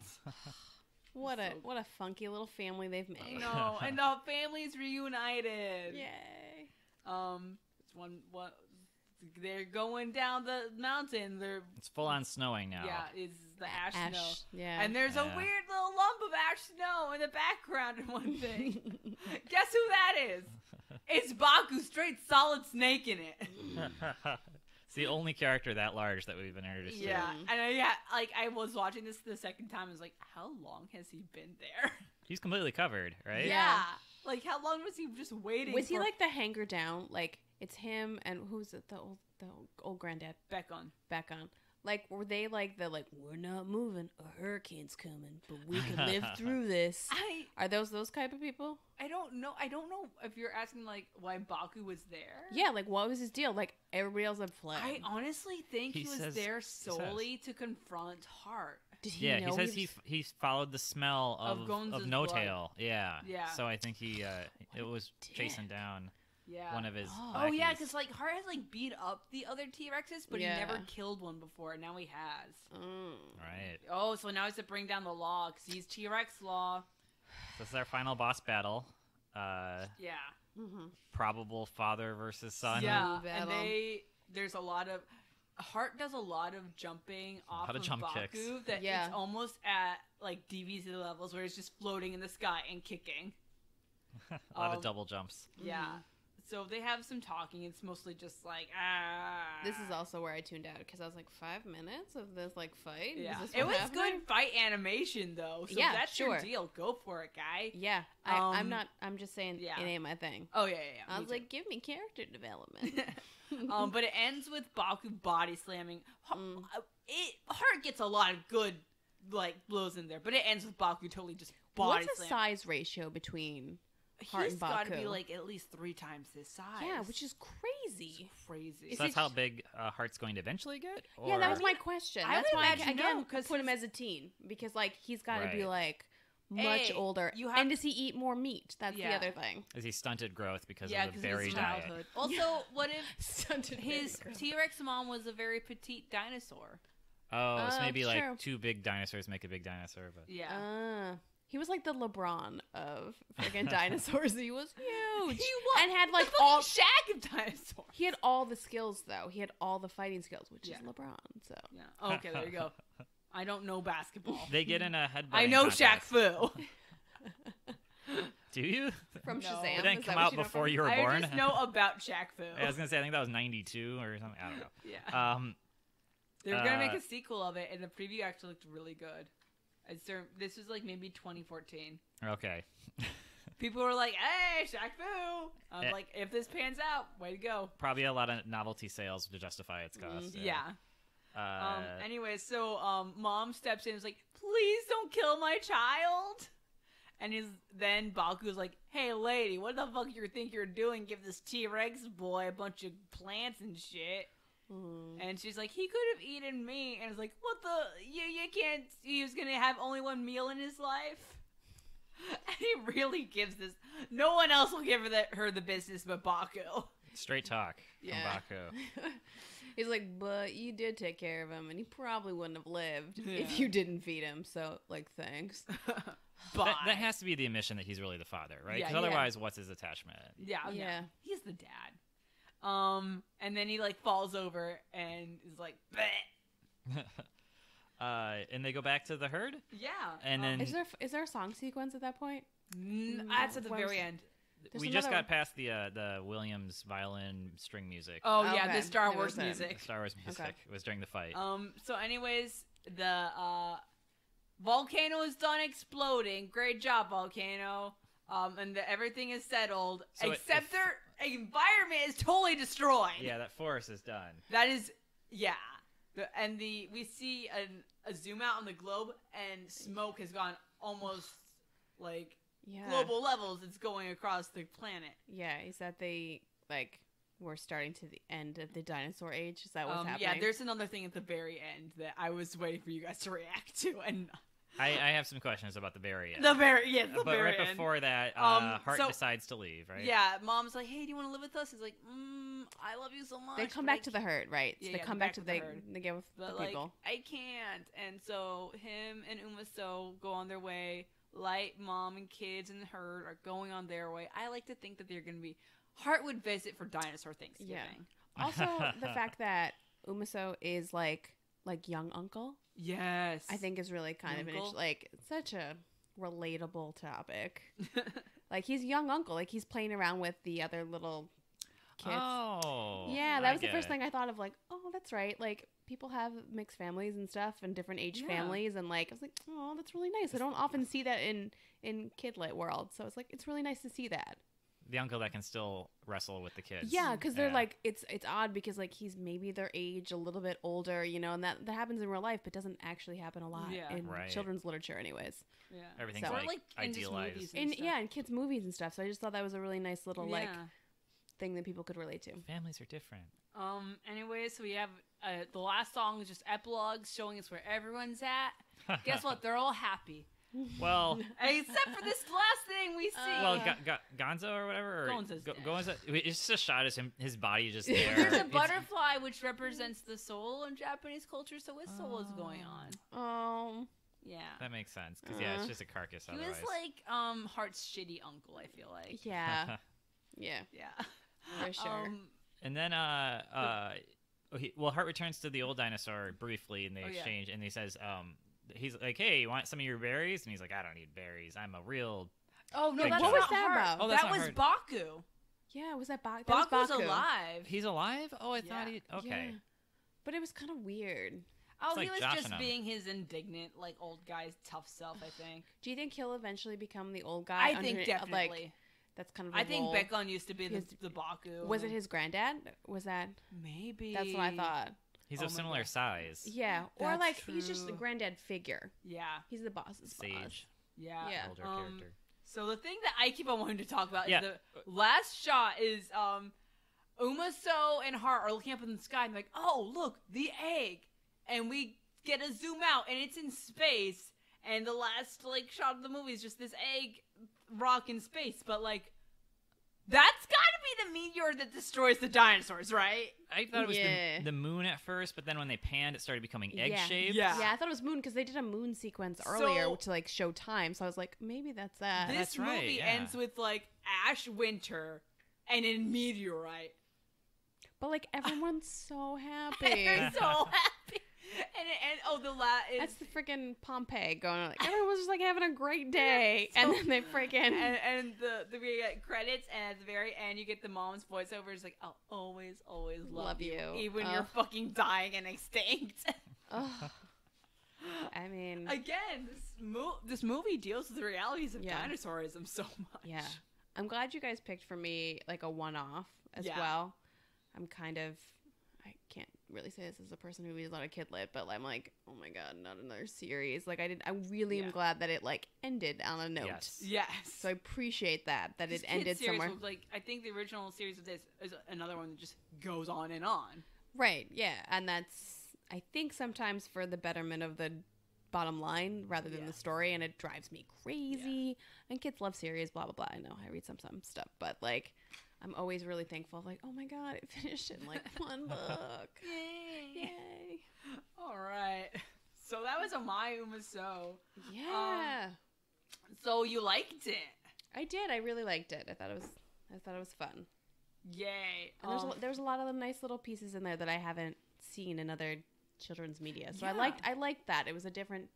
[SPEAKER 3] What a funky little family they've made.
[SPEAKER 1] I know, and the family's reunited.
[SPEAKER 3] Yay.
[SPEAKER 1] It's one. They're going down the mountain.
[SPEAKER 2] It's full on snowing now.
[SPEAKER 1] Yeah, it's the ash snow.
[SPEAKER 3] Yeah.
[SPEAKER 1] And there's a weird little lump of ash snow in the background in one thing. Guess who that is? It's Baku, straight solid snake in it.
[SPEAKER 2] It's the only character that large that we've been introduced to.
[SPEAKER 1] Yeah, and I was watching this the second time. I was like, how long has he been there?
[SPEAKER 2] He's completely covered, right?
[SPEAKER 1] Yeah. Like, how long was he just waiting?
[SPEAKER 3] Was he like the hanger down? Like, it's him and who's it? The old granddad. Beckon. Like, were they like we're not moving, a hurricane's coming, but we can live through this? Are those type of people?
[SPEAKER 1] I don't know. I don't know if you're asking like why Baku was there.
[SPEAKER 3] Yeah, like what was his deal? Like everybody else had fled.
[SPEAKER 1] I honestly think he was there solely to confront Hart.
[SPEAKER 3] Did he know
[SPEAKER 2] he says he followed the smell of No Tail. Yeah. So I think it was chasing down.
[SPEAKER 1] Yeah.
[SPEAKER 2] One of his.
[SPEAKER 1] Oh yeah, because like Hart has like beat up the other T-Rexes, but he never killed one before. Now he has.
[SPEAKER 2] Right.
[SPEAKER 1] Oh, so now he has to bring down the law because he's T-Rex law.
[SPEAKER 2] This is our final boss battle. Probable father versus son.
[SPEAKER 1] Yeah, and there's a lot of Hart does a lot of jumping off of
[SPEAKER 2] jump
[SPEAKER 1] Baku
[SPEAKER 2] kicks.
[SPEAKER 1] that it's almost at like DVZ levels where it's just floating in the sky and kicking.
[SPEAKER 2] A lot of double jumps.
[SPEAKER 1] Yeah. So they have some talking. It's mostly just like,
[SPEAKER 3] This is also where I tuned out because I was like, 5 minutes of this like fight.
[SPEAKER 1] Yeah,
[SPEAKER 3] Is this
[SPEAKER 1] it
[SPEAKER 3] what
[SPEAKER 1] was
[SPEAKER 3] happened?
[SPEAKER 1] good fight animation though. So
[SPEAKER 3] Yeah,
[SPEAKER 1] if that's
[SPEAKER 3] sure.
[SPEAKER 1] your deal. Go for it, guy.
[SPEAKER 3] Yeah, I'm not. I'm just saying
[SPEAKER 1] yeah.
[SPEAKER 3] it ain't my thing.
[SPEAKER 1] Oh yeah.
[SPEAKER 3] I was like, give me character development.
[SPEAKER 1] But it ends with Baku body slamming. Heart gets a lot of good like blows in there, but it ends with Baku totally just body
[SPEAKER 3] What's the
[SPEAKER 1] slamming.
[SPEAKER 3] size ratio between Heart
[SPEAKER 1] He's
[SPEAKER 3] and
[SPEAKER 1] got
[SPEAKER 3] Baku?
[SPEAKER 1] to be like at least 3 times his size.
[SPEAKER 3] Yeah, which is crazy.
[SPEAKER 1] It's crazy.
[SPEAKER 2] So that's how big Heart's going to eventually get? Or...
[SPEAKER 3] Yeah, that was my question.
[SPEAKER 1] I
[SPEAKER 3] That's
[SPEAKER 1] would
[SPEAKER 3] why I
[SPEAKER 1] imagine
[SPEAKER 3] again
[SPEAKER 1] no, 'cause
[SPEAKER 3] put him as a teen because like he's got to be
[SPEAKER 2] Right.
[SPEAKER 3] like much older. And does he eat more meat? That's the other thing.
[SPEAKER 2] Is he stunted growth because
[SPEAKER 1] yeah,
[SPEAKER 2] of the berry
[SPEAKER 1] his
[SPEAKER 2] diet?
[SPEAKER 1] childhood. Also, what if
[SPEAKER 3] Stunted
[SPEAKER 1] his
[SPEAKER 3] berry growth.
[SPEAKER 1] T-Rex mom was a very petite dinosaur?
[SPEAKER 2] Oh, so maybe
[SPEAKER 3] true.
[SPEAKER 2] like 2 big dinosaurs make a big dinosaur. But
[SPEAKER 1] Yeah.
[SPEAKER 3] He was like the LeBron of freaking dinosaurs. He was huge.
[SPEAKER 1] He was.
[SPEAKER 3] And had like
[SPEAKER 1] the
[SPEAKER 3] all
[SPEAKER 1] Shaq of dinosaurs.
[SPEAKER 3] He had all the skills though. He had all the fighting skills, which
[SPEAKER 1] Yeah.
[SPEAKER 3] is LeBron. So
[SPEAKER 1] Yeah. Okay, there you go. I don't know basketball.
[SPEAKER 2] they get in a headbutt.
[SPEAKER 1] I know Shaq Fu.
[SPEAKER 2] Do you?
[SPEAKER 3] from
[SPEAKER 1] No.
[SPEAKER 3] Shazam.
[SPEAKER 2] It didn't
[SPEAKER 3] is
[SPEAKER 2] come
[SPEAKER 3] that what
[SPEAKER 2] out
[SPEAKER 3] you know
[SPEAKER 2] before
[SPEAKER 3] from?
[SPEAKER 2] you were
[SPEAKER 1] I
[SPEAKER 2] born.
[SPEAKER 1] just know about Shaq Fu.
[SPEAKER 2] I was gonna say I think that was 92 or something. I don't know.
[SPEAKER 1] Yeah. They were gonna make
[SPEAKER 2] uh,
[SPEAKER 1] a sequel of it, and the preview actually looked really good. This was like maybe 2014.
[SPEAKER 2] Okay.
[SPEAKER 1] People were like, "Hey, Shaq Fu!" I was
[SPEAKER 2] Eh.
[SPEAKER 1] like, "If this pans out, way to go!"
[SPEAKER 2] Probably a lot of novelty sales to justify its cost.
[SPEAKER 1] Yeah.
[SPEAKER 2] Uh,
[SPEAKER 1] Anyway, so mom steps in and is like, "Please don't kill my child." And then Baku's like, "Hey, lady, what the fuck you think you're doing? Give this T-Rex boy a bunch of plants and shit." And she's like, "He could have eaten me." And it's like, "What the? You can't. He was gonna have only one meal in his life." And he really gives this. No one else will give her the business but Baku.
[SPEAKER 2] straight talk
[SPEAKER 3] Yeah.
[SPEAKER 2] from Baku.
[SPEAKER 3] He's like, but you did take care of him, and he probably wouldn't have lived if
[SPEAKER 1] Yeah.
[SPEAKER 3] you didn't feed him. So, like, thanks.
[SPEAKER 1] Bye.
[SPEAKER 2] That has to be the admission that he's really the father, right?
[SPEAKER 1] Yeah,
[SPEAKER 2] Because
[SPEAKER 1] yeah.
[SPEAKER 2] otherwise, what's his attachment?
[SPEAKER 1] Yeah.
[SPEAKER 3] Yeah.
[SPEAKER 1] He's the dad. And then he like falls over and is like, "Bleh."
[SPEAKER 2] And they go back to the herd,
[SPEAKER 1] Yeah.
[SPEAKER 2] and then
[SPEAKER 3] Is there a song sequence at that point?
[SPEAKER 1] That's at the
[SPEAKER 3] Where's-
[SPEAKER 1] very end.
[SPEAKER 3] There's
[SPEAKER 2] we just
[SPEAKER 3] another-
[SPEAKER 2] got past the Williams violin string music.
[SPEAKER 1] Oh yeah,
[SPEAKER 3] Okay.
[SPEAKER 1] the Star
[SPEAKER 3] It
[SPEAKER 1] Wars
[SPEAKER 3] was him.
[SPEAKER 1] music.
[SPEAKER 2] Star Wars music was during the fight.
[SPEAKER 1] So anyways, the volcano is done exploding. Great job, volcano. And everything is settled,
[SPEAKER 2] So
[SPEAKER 1] except their environment is totally destroyed.
[SPEAKER 2] Yeah, that forest is done.
[SPEAKER 1] That is, yeah. We see a zoom out on the globe, and smoke has gone almost like
[SPEAKER 3] Yeah.
[SPEAKER 1] global levels. It's going across the planet.
[SPEAKER 3] Yeah, is that they, like, we're starting to the end of the dinosaur age? Is that what's happening?
[SPEAKER 1] Yeah, there's another thing at the very end that I was waiting for you guys to react to, and
[SPEAKER 2] I have some questions about the very end.
[SPEAKER 1] the very
[SPEAKER 2] but
[SPEAKER 1] very
[SPEAKER 2] right
[SPEAKER 1] end.
[SPEAKER 2] before that, Hart
[SPEAKER 1] so-
[SPEAKER 2] decides to leave, right?
[SPEAKER 1] Yeah, mom's like, "Hey, do you want to live with us?" He's like, "I love you so much."
[SPEAKER 3] They come
[SPEAKER 1] but
[SPEAKER 3] back to the herd, right? So
[SPEAKER 1] Yeah,
[SPEAKER 3] they
[SPEAKER 1] yeah,
[SPEAKER 3] come
[SPEAKER 1] they're
[SPEAKER 3] back to
[SPEAKER 1] with
[SPEAKER 3] the
[SPEAKER 1] herd.
[SPEAKER 3] they get with
[SPEAKER 1] But
[SPEAKER 3] the people.
[SPEAKER 1] I can't. And so him and Umasou go on their way. Light, mom, and kids and herd are going on their way. I like to think that they're going to be. Hart would visit for dinosaur Thanksgiving.
[SPEAKER 3] Yeah. Also, the fact that Umasou is like young uncle,
[SPEAKER 1] Yes.
[SPEAKER 3] I think is really kind of
[SPEAKER 1] Uncle?
[SPEAKER 3] it's such a relatable topic. Like he's young uncle, like he's playing around with the other little kids.
[SPEAKER 2] Oh.
[SPEAKER 3] Yeah,
[SPEAKER 2] I
[SPEAKER 3] that was the
[SPEAKER 2] get
[SPEAKER 3] first
[SPEAKER 2] it.
[SPEAKER 3] thing I thought of. Like, oh, that's right. Like people have mixed families and stuff, and different age
[SPEAKER 1] Yeah.
[SPEAKER 3] families, and like I was like, oh, that's really nice. I don't often see that in kidlit world, so it's like it's really nice to see that.
[SPEAKER 2] The uncle that can still wrestle with the kids.
[SPEAKER 3] Yeah, because they're
[SPEAKER 2] Yeah.
[SPEAKER 3] like it's odd because like he's maybe their age, a little bit older, you know, and that happens in real life, but doesn't actually happen a lot
[SPEAKER 1] Yeah.
[SPEAKER 3] in
[SPEAKER 2] Right.
[SPEAKER 3] children's literature, anyways.
[SPEAKER 1] Yeah.
[SPEAKER 2] Everything's
[SPEAKER 3] So-
[SPEAKER 1] Or,
[SPEAKER 2] like,
[SPEAKER 1] in just
[SPEAKER 2] idealized.
[SPEAKER 1] movies
[SPEAKER 3] In
[SPEAKER 1] stuff.
[SPEAKER 3] in kids' movies and stuff. So I just thought that was a really nice little like thing that people could relate to.
[SPEAKER 2] Families are different.
[SPEAKER 1] Anyway, so we have the last song is just epilogues showing us where everyone's at. Guess what? They're all happy.
[SPEAKER 2] Well,
[SPEAKER 1] Except for this last thing we see.
[SPEAKER 2] well, Gonzo or whatever. Or
[SPEAKER 1] Gonzo's dead.
[SPEAKER 2] Gonzo. It's just a shot of his body just there.
[SPEAKER 1] There's a
[SPEAKER 2] It's-
[SPEAKER 1] butterfly which represents the soul in Japanese culture, so his soul is going on.
[SPEAKER 3] Oh,
[SPEAKER 1] Yeah.
[SPEAKER 2] That makes sense because yeah, it's just a carcass.
[SPEAKER 1] He
[SPEAKER 2] Otherwise,
[SPEAKER 1] was like Hart's shitty uncle, I feel like.
[SPEAKER 3] yeah, yeah,
[SPEAKER 1] Yeah.
[SPEAKER 3] for sure.
[SPEAKER 2] and then Hart returns to the old dinosaur briefly, and they exchange, and he says, he's like, "Hey, you want some of your berries?" And he's like, "I don't need berries. I'm a real."
[SPEAKER 1] Oh no,
[SPEAKER 2] Big
[SPEAKER 1] that's
[SPEAKER 2] Joe.
[SPEAKER 1] not
[SPEAKER 3] What was that
[SPEAKER 1] Hart.
[SPEAKER 3] about?
[SPEAKER 2] Oh, that's
[SPEAKER 1] that
[SPEAKER 2] not
[SPEAKER 1] was
[SPEAKER 2] Hart.
[SPEAKER 1] Baku.
[SPEAKER 3] Yeah, was that Baku?
[SPEAKER 1] Baku's alive.
[SPEAKER 2] He's alive? Oh, I thought he... Okay.
[SPEAKER 3] Yeah. But it was kind of weird.
[SPEAKER 1] Oh,
[SPEAKER 2] It's
[SPEAKER 1] he
[SPEAKER 2] like
[SPEAKER 1] was
[SPEAKER 2] joshing
[SPEAKER 1] just
[SPEAKER 2] him.
[SPEAKER 1] being his indignant, like, old guy's tough self, I think.
[SPEAKER 3] Do you think he'll eventually become the old guy?
[SPEAKER 1] I think definitely.
[SPEAKER 3] Like, that's kind of
[SPEAKER 1] I think Bekon used to be the Baku.
[SPEAKER 3] Was it his granddad? Was that...
[SPEAKER 1] Maybe.
[SPEAKER 3] That's what I thought.
[SPEAKER 2] He's of similar size.
[SPEAKER 3] Yeah. Or,
[SPEAKER 1] That's
[SPEAKER 3] like,
[SPEAKER 1] true.
[SPEAKER 3] he's just the granddad figure.
[SPEAKER 1] Yeah.
[SPEAKER 3] He's the boss's boss.
[SPEAKER 2] Sage.
[SPEAKER 1] Yeah.
[SPEAKER 2] Older character.
[SPEAKER 1] So the thing that I keep on wanting to talk about
[SPEAKER 2] Yeah.
[SPEAKER 1] is the last shot is Umasou and Heart are looking up in the sky and like, oh, look, the egg. And we get a zoom out and it's in space. And the last like shot of the movie is just this egg rock in space. But like, that's gotta be the meteor that destroys the dinosaurs, right?
[SPEAKER 2] I thought it was the moon at first, but then when they panned, it started becoming egg-shaped.
[SPEAKER 1] Yeah.
[SPEAKER 3] Yeah, I thought it was moon because they did a moon sequence earlier to like show time. So I was like, maybe that's that.
[SPEAKER 1] This movie ends with like ash winter and a meteorite.
[SPEAKER 3] But like everyone's so happy.
[SPEAKER 1] They're so happy. And
[SPEAKER 3] that's the freaking Pompeii going on. Like, everyone was just like having a great day, and then they freaking
[SPEAKER 1] and the we get credits, and at the very end you get the mom's voiceover. It's like, I'll always love you, even when you're fucking dying and extinct.
[SPEAKER 3] I mean,
[SPEAKER 1] again, this movie deals with the realities of dinosaurism so much.
[SPEAKER 3] Yeah, I'm glad you guys picked for me like a one-off as well. I'm kind of, I can't really say this as a person who reads a lot of kid lit, but I'm like, oh my god, not another series. Like I really am glad that it like ended on a note.
[SPEAKER 1] Yes.
[SPEAKER 3] So I appreciate that it ended somewhere.
[SPEAKER 1] Like I think the original series of this is another one that just goes on and on.
[SPEAKER 3] Right. Yeah, and that's I think sometimes for the betterment of the bottom line rather than the story, and it drives me crazy. And kids love series, blah blah blah. I know I read some stuff, but like. I'm always really thankful. Like, oh my god, it finished in like one book. Yay!
[SPEAKER 1] All right. So that was My Umasou.
[SPEAKER 3] Yeah.
[SPEAKER 1] So you liked it?
[SPEAKER 3] I did. I really liked it. I thought it was fun.
[SPEAKER 1] Yay!
[SPEAKER 3] And there's a lot of nice little pieces in there that I haven't seen in other children's media. So I liked that. It was a different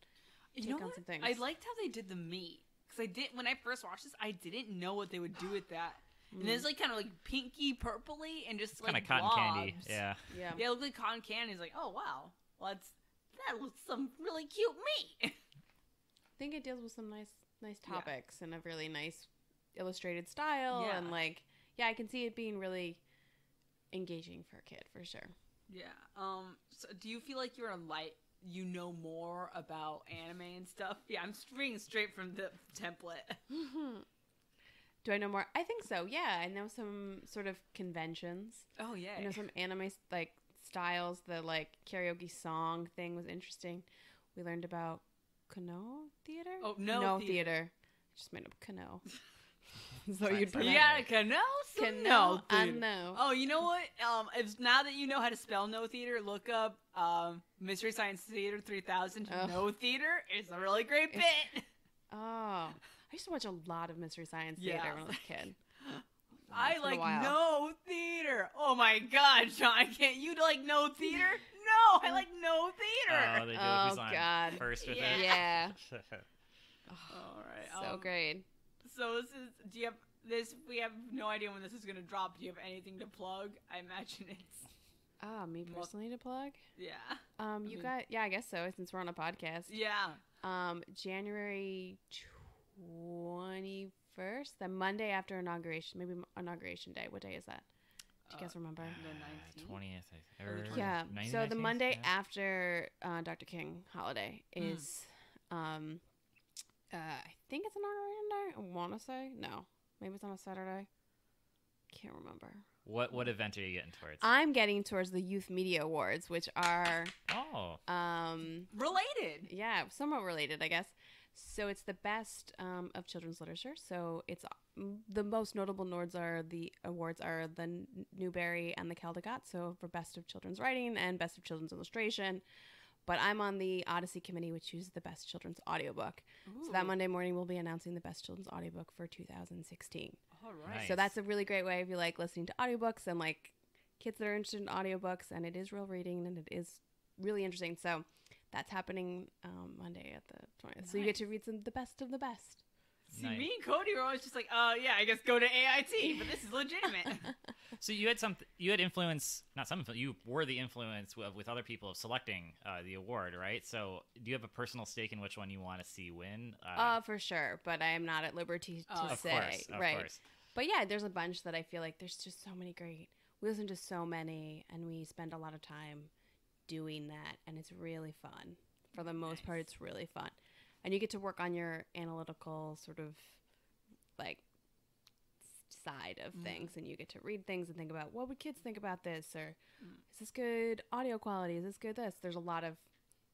[SPEAKER 3] take on some things.
[SPEAKER 1] I liked how they did the meat because when I first watched this, I didn't know what they would do with that. And it's like kind of like pinky purpley and just like
[SPEAKER 2] kind of cotton candy. Yeah.
[SPEAKER 1] It looked like cotton candy. It's like, oh wow, well that looks some really cute meat.
[SPEAKER 3] I think it deals with some nice topics and a really nice illustrated style and like I can see it being really engaging for a kid for sure. Yeah.
[SPEAKER 1] So do you feel like you know more about anime and stuff? Yeah, I'm reading straight from the template.
[SPEAKER 3] Do I know more? I think so. Yeah, I know some sort of conventions.
[SPEAKER 1] Oh yeah.
[SPEAKER 3] I know some anime like styles. The like karaoke song thing was interesting. We learned about Kano theater.
[SPEAKER 1] Oh no
[SPEAKER 3] theater. I just made up Kano. So you'd
[SPEAKER 1] Kano.
[SPEAKER 3] Kano. I know.
[SPEAKER 1] Oh, you know what? If now that you know how to spell no theater, look up Mystery Science Theater 3000. No theater is a really great bit.
[SPEAKER 3] Oh. I used to watch a lot of Mystery Science Theater when I was a kid.
[SPEAKER 1] I like No Theater. Oh my god, Sean, can't you like No Theater? No, I like No Theater.
[SPEAKER 2] Oh, they do who's on
[SPEAKER 3] god.
[SPEAKER 2] First with it.
[SPEAKER 3] Yeah.
[SPEAKER 1] All right.
[SPEAKER 3] So great.
[SPEAKER 1] So do you have this? We have no idea when this is going to drop. Do you have anything to plug? I imagine it's...
[SPEAKER 3] me personally to plug?
[SPEAKER 1] Yeah.
[SPEAKER 3] I guess so, since we're on a podcast.
[SPEAKER 1] Yeah.
[SPEAKER 3] January 21st, the Monday after inauguration, maybe inauguration day. What day is that? Do you guys remember?
[SPEAKER 1] The
[SPEAKER 2] 20th.
[SPEAKER 3] Yeah. So the
[SPEAKER 2] 19th?
[SPEAKER 3] Monday after Dr. King holiday is, I think it's inauguration day. I want to say no. Maybe it's on a Saturday. Can't remember.
[SPEAKER 2] What event are you getting towards?
[SPEAKER 3] I'm getting towards the Youth Media Awards, which are
[SPEAKER 1] related.
[SPEAKER 3] Yeah, somewhat related, I guess. So it's the best of children's literature. So it's the most notable awards are the Newbery and the Caldecott. So for best of children's writing and best of children's illustration. But I'm on the Odyssey committee, which chooses the best children's audiobook. Ooh. So that Monday morning, we'll be announcing the best children's audiobook for 2016.
[SPEAKER 1] All right.
[SPEAKER 3] Nice. So that's a really great way if you like listening to audiobooks and like kids that are interested in audiobooks, and it is real reading and it is really interesting. So that's happening Monday at the 20th. Nice. So you get to read the best of the best.
[SPEAKER 1] See, me and Cody were always just like, yeah, I guess go to AIT, but this is legitimate.
[SPEAKER 2] So you had influence, not some influence, you were the influence with other people of selecting the award, right? So do you have a personal stake in which one you want to see win?
[SPEAKER 3] For sure, but I am not at liberty to say.
[SPEAKER 2] Of
[SPEAKER 3] right.
[SPEAKER 2] course.
[SPEAKER 3] But yeah, there's a bunch that I feel like there's just so many great. We listen to so many, and we spend a lot of time doing that, and it's really fun. For the most part, it's really fun. And you get to work on your analytical sort of, like, side of things, and you get to read things and think about, what would kids think about this, or is this good audio quality, is this good this? There's a lot of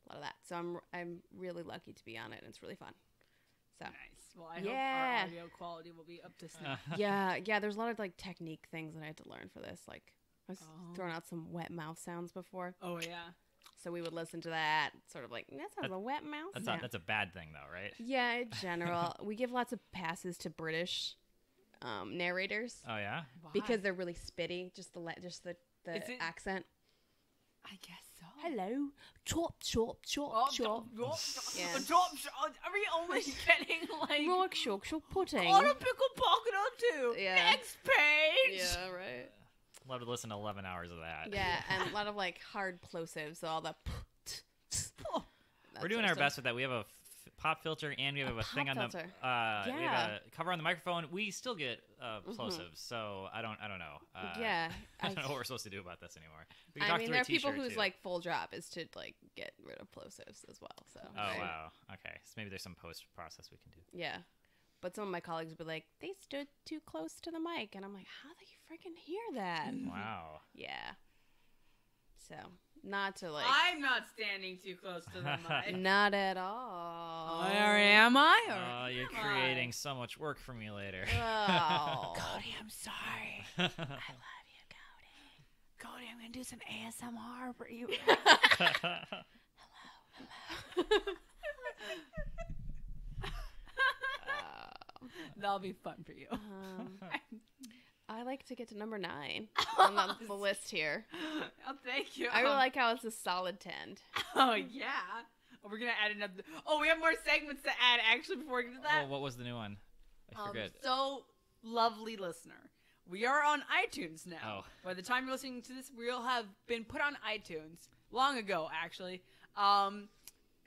[SPEAKER 3] that. So I'm really lucky to be on it, and it's really fun. So
[SPEAKER 1] nice. Well, I hope our audio quality will be up to snuff.
[SPEAKER 3] Yeah, there's a lot of like technique things that I had to learn for this. Like I was throwing out some wet mouth sounds before.
[SPEAKER 1] Oh yeah.
[SPEAKER 3] So we would listen to that, sort of like, that sounds a wet mouth.
[SPEAKER 2] That's a bad thing though, right?
[SPEAKER 3] Yeah, in general. We give lots of passes to British narrators.
[SPEAKER 2] Oh yeah?
[SPEAKER 1] Why?
[SPEAKER 3] Because they're really spitty, just the accent.
[SPEAKER 1] I guess so.
[SPEAKER 3] Hello. Chop, chop, chop, chop.
[SPEAKER 1] Yeah. Are we only getting like
[SPEAKER 3] Rock shock pudding.
[SPEAKER 1] on a pickle pocket or two?
[SPEAKER 3] Yeah.
[SPEAKER 1] Next page.
[SPEAKER 3] Yeah, right.
[SPEAKER 2] Love to listen to 11 hours of that.
[SPEAKER 3] Yeah, and a lot of like hard plosives, so all the
[SPEAKER 2] We're doing our best with that. We have a pop filter, and we have a thing on the we have a cover on the microphone. We still get plosives, so I don't know.
[SPEAKER 3] Yeah,
[SPEAKER 2] I don't know what we're supposed to do about this anymore. We can
[SPEAKER 3] I
[SPEAKER 2] talk
[SPEAKER 3] mean,
[SPEAKER 2] through
[SPEAKER 3] there
[SPEAKER 2] a
[SPEAKER 3] are people
[SPEAKER 2] t-shirt,
[SPEAKER 3] whose
[SPEAKER 2] too.
[SPEAKER 3] like full job is to like get rid of plosives as well. So
[SPEAKER 2] wow, okay, so maybe there's some post process we can do.
[SPEAKER 3] Yeah, but some of my colleagues would be like, they stood too close to the mic, and I'm like, how do you freaking hear that?
[SPEAKER 2] Wow.
[SPEAKER 3] Yeah. So not to like.
[SPEAKER 1] I'm not standing too close to the mic.
[SPEAKER 3] Not at all.
[SPEAKER 1] Or am I?
[SPEAKER 2] Oh, you're creating so much work for me later.
[SPEAKER 3] Oh.
[SPEAKER 1] Cody, I'm sorry.
[SPEAKER 3] I love you, Cody.
[SPEAKER 1] Cody, I'm gonna do some ASMR for you. That'll be fun for you.
[SPEAKER 3] I like to get to number 9 on the list here.
[SPEAKER 1] Oh, thank you.
[SPEAKER 3] I really like how it's a solid 10.
[SPEAKER 1] Oh, yeah. Oh, we're going to add another. Oh, we have more segments to add, actually, before we get to that.
[SPEAKER 2] Oh, what was the new one? I forget.
[SPEAKER 1] So, lovely listener, we are on iTunes now.
[SPEAKER 2] Oh.
[SPEAKER 1] By the time you're listening to this, we'll have been put on iTunes. Long ago, actually.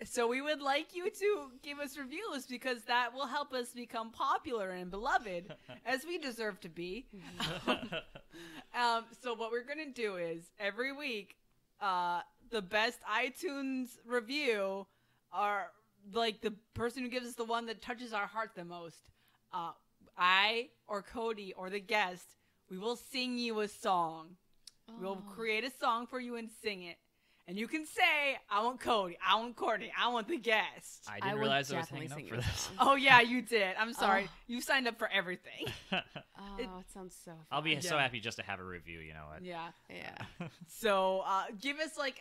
[SPEAKER 1] So we would like you to give us reviews, because that will help us become popular and beloved, as we deserve to be. So what we're going to do is, every week, the best iTunes review, are like the person who gives us the one that touches our heart the most. I or Cody or the guest, we will sing you a song. Oh. We'll create a song for you and sing it. And you can say, I want Cody, I want Courtney, I want the guest.
[SPEAKER 2] I didn't realize I was hanging up for this.
[SPEAKER 1] Oh, yeah, you did. I'm sorry. You signed up for everything.
[SPEAKER 3] It sounds so fun.
[SPEAKER 2] I'll be so happy just to have a review, you know what?
[SPEAKER 1] Yeah.
[SPEAKER 3] Yeah.
[SPEAKER 1] So give us, like,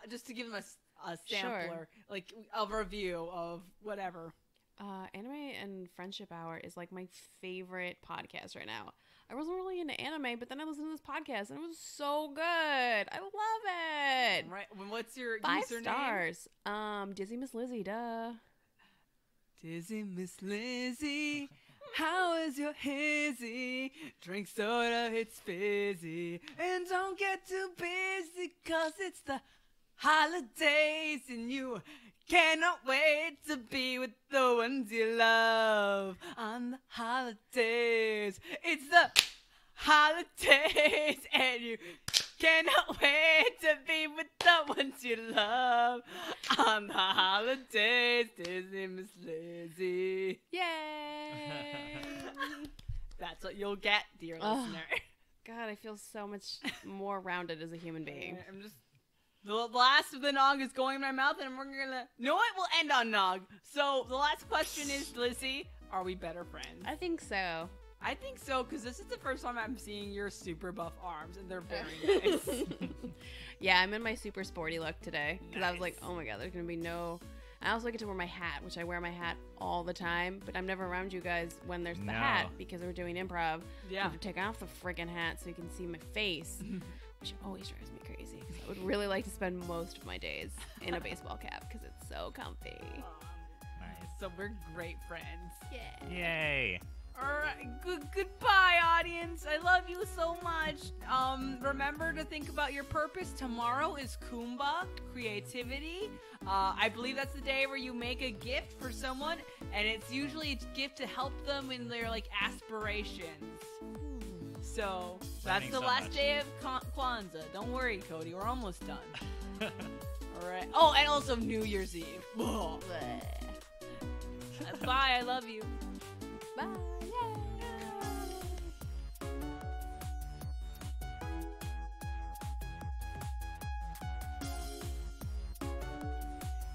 [SPEAKER 1] just to give them a sampler, like a review of whatever.
[SPEAKER 3] Anime and Friendship Hour is, like, my favorite podcast right now. I wasn't really into anime, but then I listened to this podcast, and it was so good. I love it.
[SPEAKER 1] Right. What's your
[SPEAKER 3] 5
[SPEAKER 1] username?
[SPEAKER 3] stars. Dizzy Miss Lizzie, duh.
[SPEAKER 1] Dizzy Miss Lizzie, how is your hizzy? Drink soda, it's fizzy. And don't get too busy, 'cause it's the holidays, and you cannot wait to be with the ones you love on the holidays. It's the holidays, and you cannot wait to be with the ones you love on the holidays. Disney Miss Lizzie.
[SPEAKER 3] Yay!
[SPEAKER 1] That's what you'll get, dear listener.
[SPEAKER 3] God, I feel so much more rounded as a human being.
[SPEAKER 1] I'm just... The last of the nog is going in my mouth, and we're gonna... You know what? We'll end on nog. So, the last question is, Lizzie, are we better friends?
[SPEAKER 3] I think so.
[SPEAKER 1] I think so, because this is the first time I'm seeing your super buff arms, and they're very nice.
[SPEAKER 3] Yeah, I'm in my super sporty look today, because I was like,
[SPEAKER 1] Nice.
[SPEAKER 3] oh my god, there's gonna be no... I also get to wear my hat, which I wear my hat all the time, but I'm never around you guys when there's the hat, because we're doing improv.
[SPEAKER 1] Yeah.
[SPEAKER 3] I have to take off the friggin' hat so you can see my face, which always drives me crazy, because I would really like to spend most of my days in a baseball cap, because it's so comfy.
[SPEAKER 2] Nice.
[SPEAKER 1] so we're great friends.
[SPEAKER 3] Yeah.
[SPEAKER 2] Yay.
[SPEAKER 1] Alright, goodbye, audience. I love you so much. Remember to think about your purpose. Tomorrow is Kumbha, creativity. I believe that's the day where you make a gift for someone, and it's usually a gift to help them in their, like, aspirations. So, that's the last day of Kwanzaa. Don't worry, Cody. We're almost done. Alright. Oh, and also New Year's Eve. Bye, I love you.
[SPEAKER 3] Bye.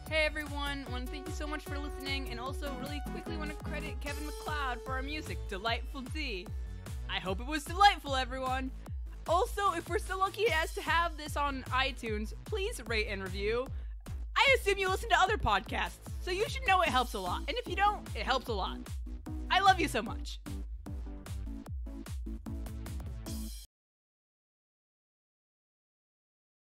[SPEAKER 1] Hey everyone, want to thank you so much for listening, and also really quickly want to credit Kevin MacLeod for our music, Delightful D. I hope it was delightful, everyone. Also, if we're so lucky as to have this on iTunes, please rate and review. I assume you listen to other podcasts, so you should know it helps a lot. And if you don't, it helps a lot. I love you so much.